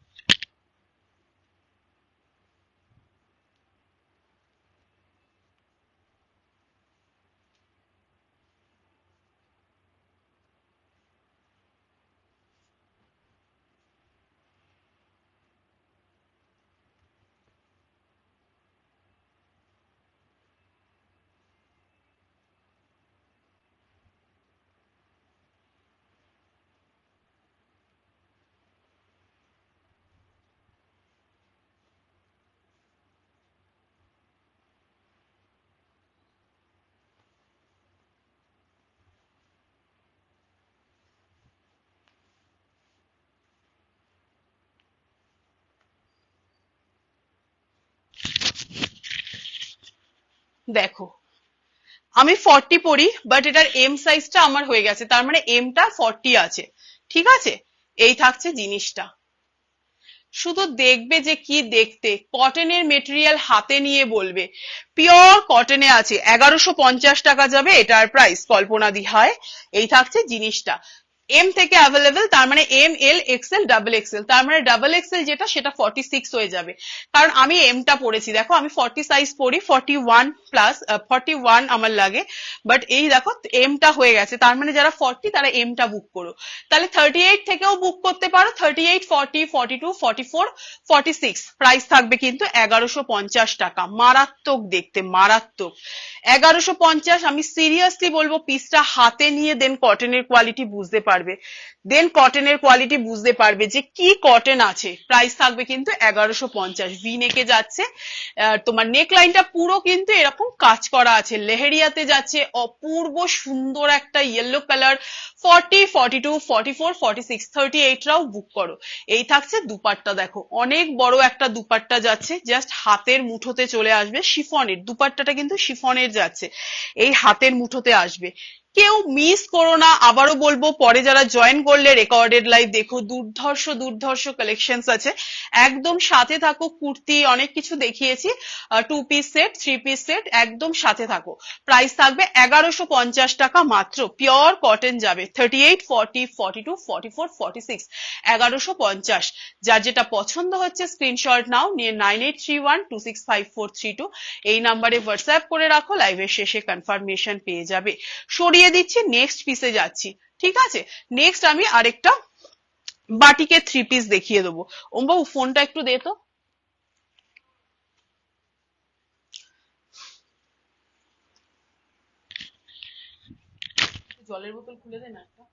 দেখো আমি 40 পরি, বাট এটার এম সাইজটা আমার হয়ে গেছে, তার মানে এমটা 40 আছে। ঠিক আছে, এই থাকছে জিনিসটা। শুধু দেখবে যে কি দেখতে, কটনের মেটেরিয়াল হাতে নিয়ে বলবে পিওর কটনে আছে। 1150 টাকা যাবে এটার প্রাইস, কল্পনা দিহায়। এই থাকছে জিনিসটা। এম থেকে অ্যাভেলেবেল, তার মানে এম, এল, এক্সেল, ডাবল এক্সেল। তার মানে ডাবল এক্সেল যেটা সেটা 46 হয়ে যাবে, কারণ আমি এমটা পড়েছি। দেখো আমি 40 সাইজ পড়ি, 41 প্লাস 41 আমার লাগে, বাট এই দেখো এমটা হয়ে গেছে। তার মানে যারা 40 তারা এমটা বুক করো। তাহলে 38 থেকেও বুক করতে পারো। 38, 40, 42, 44, 46 প্রাইস থাকবে কিন্তু 1150 টাকা। মারাত্মক দেখতে, মারাত্মক। 1150। আমি সিরিয়াসলি বলবো পিসটা হাতে নিয়ে দেন কটনের কোয়ালিটি বুঝতে পারবে, যে কি কটন আছে। প্রাইস থাকবে কিন্তু 1150। ভি নেকে যাচ্ছে, তোমার নেক লাইনটা পুরো কিন্তু এরকম কাজ করা আছে, লেহেরিয়াতে যাচ্ছে। অপূর্ব সুন্দর একটা ইয়েলো কালার। 40, 42, 44, 46, 38 রাও বুক করো। এই থাকছে দুপাট্টা। দেখো অনেক বড় একটা দুপাট্টা যাচ্ছে, জাস্ট হাতের মুঠোতে চলে আসবে। শিফনের দুপাট্টাটা কিন্তু শিফনের যাচ্ছে, এই হাতের মুঠোতে আসবে। কেউ মিস করো না। আবারও বলবো, পরে যারা জয়েন করলে রেকর্ডেড লাইভ দেখো, দুর্ধর্ষ দুর্ধর্ষ কালেকশনস আছে, একদম সাথে থাকো। কুর্তি অনেক কিছু দেখিয়েছি, 2 পিস সেট, 3 পিস সেট, একদম সাথে থাকো। প্রাইস থাকবে 1150 টাকা মাত্র। পিওর কটন যাবে। 38, 40, 42, 44, 46 1150। যার যেটা পছন্দ হচ্ছে স্ক্রিনশট নাও, নিয়ে 9831265432 এই নাম্বারে হোয়াটসঅ্যাপ করে রাখো। লাইভের শেষে কনফার্মেশন পেয়ে যাবে। সরিয়ে দিচ্ছি, নেক্সট পিসে যাচ্ছি। ঠিক আছে, নেক্সট আমি আরেকটা বাটিকে 3 পিস দেখিয়ে দেবো। ওমবাবু ফোনটা একটু দে তো। জলের বোতল খুলে দে না একটা।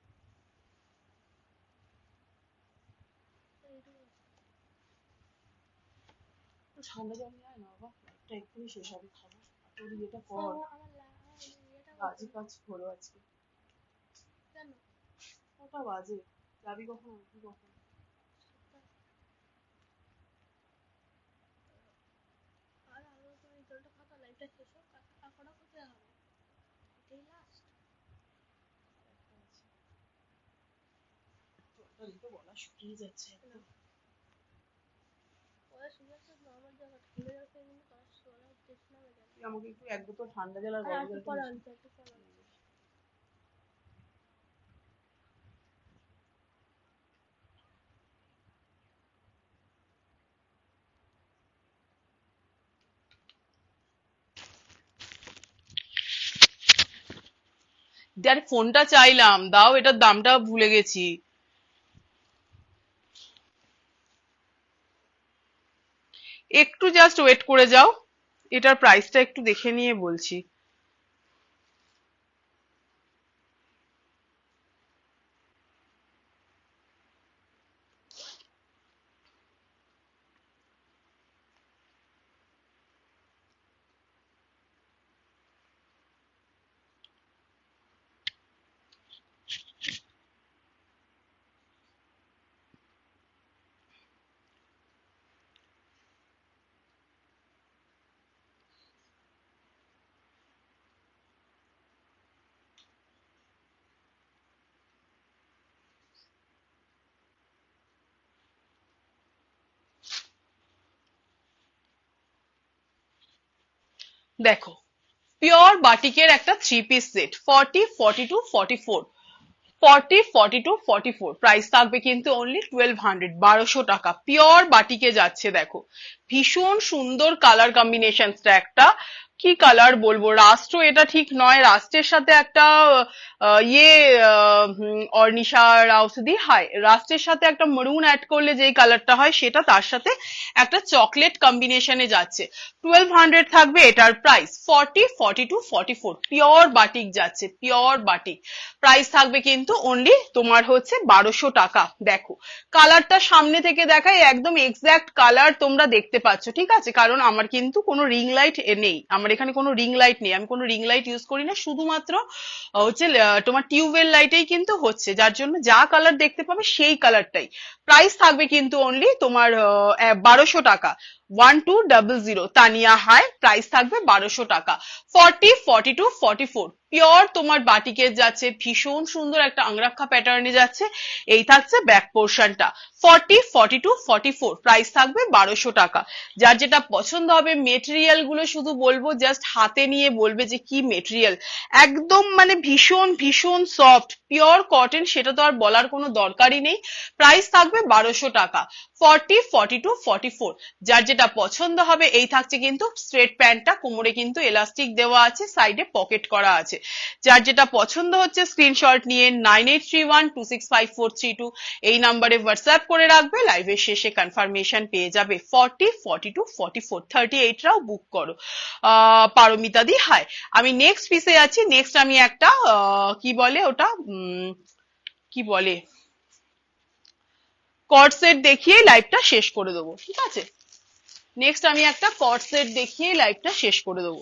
ঠান্ডা জল নিয়ে আয় না বাবা, একটা এক্ষুনি শেষ হবে খাবার। তোর ইয়েটা কর, বাজে কাজ করো আজকে। ওটা বাজে, যাবি কখন, আসবি কখন? জলটা দিতে গলা শুকিয়ে যাচ্ছে একদম। তুই আমাকে একটু 1 বোতল ঠান্ডা জল আর গরম জল যার ফোনটা চাইলাম, দাও, এটার দামটা ভুলে গেছি। একটু জাস্ট ওয়েট করে যাও। এটার প্রাইসটা একটু দেখে নিয়ে বলছি। দেখো, পিওর বাটিকের একটা 3 পিস সেট 40, 42, 44, 40, 42, 44 প্রাইস থাকবে কিন্তু অনলি 1200, 1200 টাকা। পিওর বাটিকে যাচ্ছে। দেখো ভীষণ সুন্দর কালার কম্বিনেশনসটা, একটা কি কালার বলবো, রাষ্ট্র এটা ঠিক নয়, রাষ্ট্রের সাথে একটা অর্নিশা রাউসদি, হাই, রাষ্ট্রের সাথে একটা মরুন অ্যাড করলে যেই কালারটা হয় সেটা, তার সাথে একটা চকলেট কম্বিনেশনে যাচ্ছে। 1200 থাকবে এটার প্রাইস। 40, 42, 44 পিওর বাটিক যাচ্ছে, পিওর বাটিক। প্রাইস থাকবে কিন্তু অনলি তোমার হচ্ছে 1200 টাকা। দেখো কালারটা সামনে থেকে দেখাই, একদম এক্সাক্ট কালার তোমরা দেখতে পাচ্ছ, ঠিক আছে? কারণ আমার কিন্তু কোনো রিং লাইট নেই, আমার এখানে কোনো রিং লাইট নেই, আমি কোনো রিং লাইট ইউজ করি না, শুধুমাত্র হচ্ছে তোমার টিউবওয়েল লাইটেই কিন্তু হচ্ছে, যার জন্য যা কালার দেখতে পাবে সেই কালারটাই। প্রাইস থাকবে কিন্তু অনলি তোমার 1200 টাকা। 1200 তানিয়া হাই, প্রাইস থাকবে 1200 টাকা। 40, 42, 44 পিওর তোমার বাটিকের যাচ্ছে, ভীষণ সুন্দর একটা আংরাক্ষা প্যাটার্নে যাচ্ছে। এই থাকছে ব্যাক পোর্শনটা। 40, 42, 44 প্রাইস থাকবে 1200 টাকা। যার যেটা পছন্দ হবে, মেটেরিয়াল গুলো শুধু বলবো জাস্ট হাতে নিয়ে বলবে যে কি মেটেরিয়াল, একদম মানে ভীষণ ভীষণ সফট পিওর কটন, সেটা তো আর বলার কোনো দরকারই নেই। প্রাইস থাকবে 1200 টাকা। 40, 42, 44 যার যেটা পছন্দ হবে। এই থাকছে কিন্তু স্ট্রেট প্যান্টটা, কোমরে কিন্তু এলাস্টিক দেওয়া আছে, সাইডে পকেট করা আছে। যার যেটা পছন্দ হচ্ছে স্ক্রিনশট নিয়ে 9831265432 এই নাম্বারে হোয়াটসঅ্যাপ করে রাখবে, লাইভের শেষে কনফার্মেশন পেয়ে যাবে। 40, 42, 44 38রাও বুক করো। পারমিতা দি হাই। আমি নেক্সট পিসে আছি। নেক্সট আমি একটা কি বলে ওটা, কি বলে, কট সেট দেখিয়ে লাইভটা শেষ করে দেবো, ঠিক আছে? নেক্সট আমি একটা কট সেট দেখিয়ে লাইভটা শেষ করে দেবো।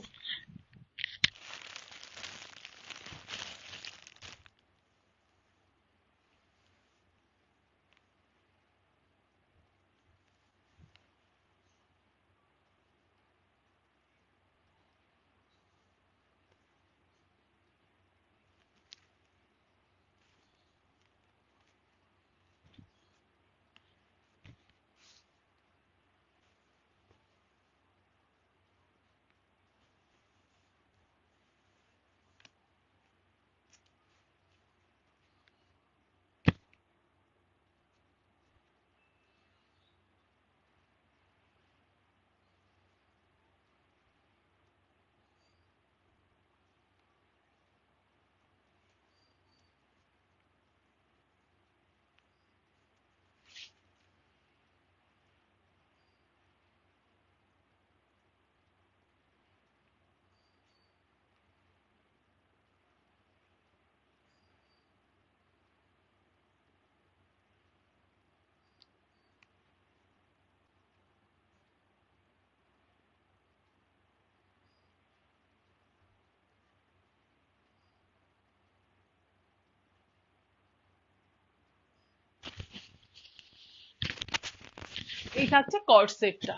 এই থাকছে কট সেটটা।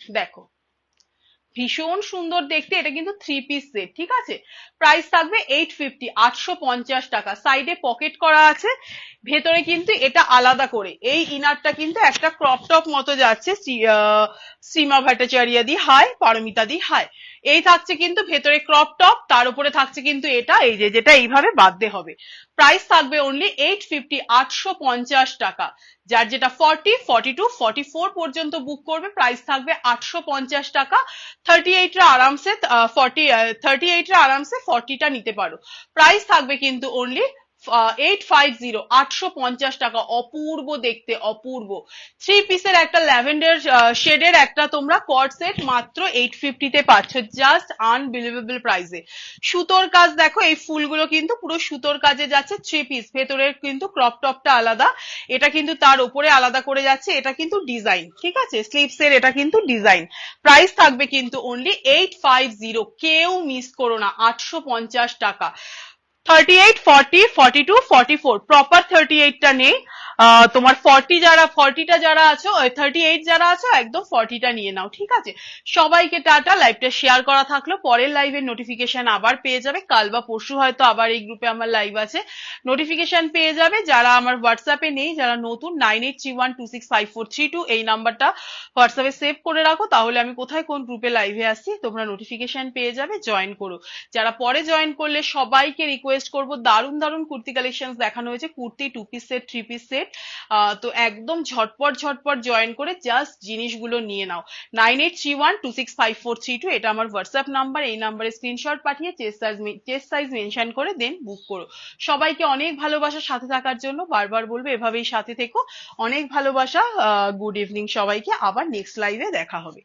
দেখো ভীষণ সুন্দর দেখতে, এটা কিন্তু 3 পিস সেট, ঠিক আছে? প্রাইস থাকবে 850, 850 টাকা। সাইডে পকেট করা আছে, ভেতরে কিন্তু এটা আলাদা করে, এই ইনারটা কিন্তু একটা ক্রপ টপ মতো যাচ্ছে। শ্রীমা ভট্টাচার্য দি হাই, পারমিতা দি হাই। এই থাকছে কিন্তু ভেতরে ক্রপ টপ, তার উপরে থাকছে কিন্তু এটা, এই যে যেটা এইভাবে বাঁধতে হবে। প্রাইস থাকবে অনলি 850, 850 টাকা। যার যেটা 40, 42, 44 পর্যন্ত বুক করবে, প্রাইস থাকবে 850 টাকা। 38রা আরামসে 40, 38রা আরামসে 40টা নিতে পারো। প্রাইস থাকবে কিন্তু অনলি 850 850 টাকা, অপূর্ব দেখতে, অপূর্ব। 3 পিসের একটা ল্যাভেন্ডার শেডের একটা তোমরা কর্ড সেট মাত্র 850 তে পাচ্ছ, জাস্ট আনবিলিভেবল প্রাইসে। সুতোর কাজ দেখো, এই ফুলগুলো কিন্তু পুরো সুতোর কাজে যাচ্ছে। 3 পিস, ভেতরের কিন্তু ক্রপ টপটা আলাদা, এটা কিন্তু তার উপরে আলাদা করে যাচ্ছে, এটা কিন্তু ডিজাইন, ঠিক আছে, স্লিভস এর এটা কিন্তু ডিজাইন। প্রাইস থাকবে কিন্তু অনলি 850, কেউ মিস করো না, 850 টাকা। 38 40 42 44, প্রপার 38 টা নেই, তোমার 40টা যারা আছো, 38 যারা আছো একদম 40টা নিয়ে নাও, ঠিক আছে। সবাইকে টাটা, লাইভটা শেয়ার করা থাকলো, পরের লাইভের নোটিফিকেশন আবার পেয়ে যাবে, কাল বা পরশু হয়তো আবার এই গ্রুপে আমার লাইভ আছে, নোটিফিকেশন পেয়ে যাবে। যারা আমার হোয়াটসঅ্যাপে নেই, যারা নতুন, 9831265432 এই নাম্বারটা হোয়াটসঅ্যাপে সেভ করে রাখো, তাহলে আমি কোথায় কোন গ্রুপে লাইভে আসছি তোমরা নোটিফিকেশন পেয়ে যাবে, জয়েন করো। যারা পরে জয়েন করলে সবাইকে রিকোয়েস্ট করবো, দারুণ দারুণ কুর্তি কালেকশন দেখানো হয়েছে, kurti 2 piece set 3 piece set, তো একদম ঝটপট ঝটপট জয়েন করে জাস্ট জিনিসগুলো নিয়ে নাও। 9831265432 এটা আমার হোয়াটসঅ্যাপ নাম্বার, এই নাম্বারে স্ক্রিনশট পাঠিয়ে চেস্ট সাইজ মেনশন করে দেন বুক করো। সবাইকে অনেক ভালোবাসা সাথে থাকার জন্য, বারবার বলবো এভাবেই সাথে থেকো, অনেক ভালোবাসা, গুড ইভিনিং সবাইকে, আবার নেক্সট লাইভে দেখা হবে।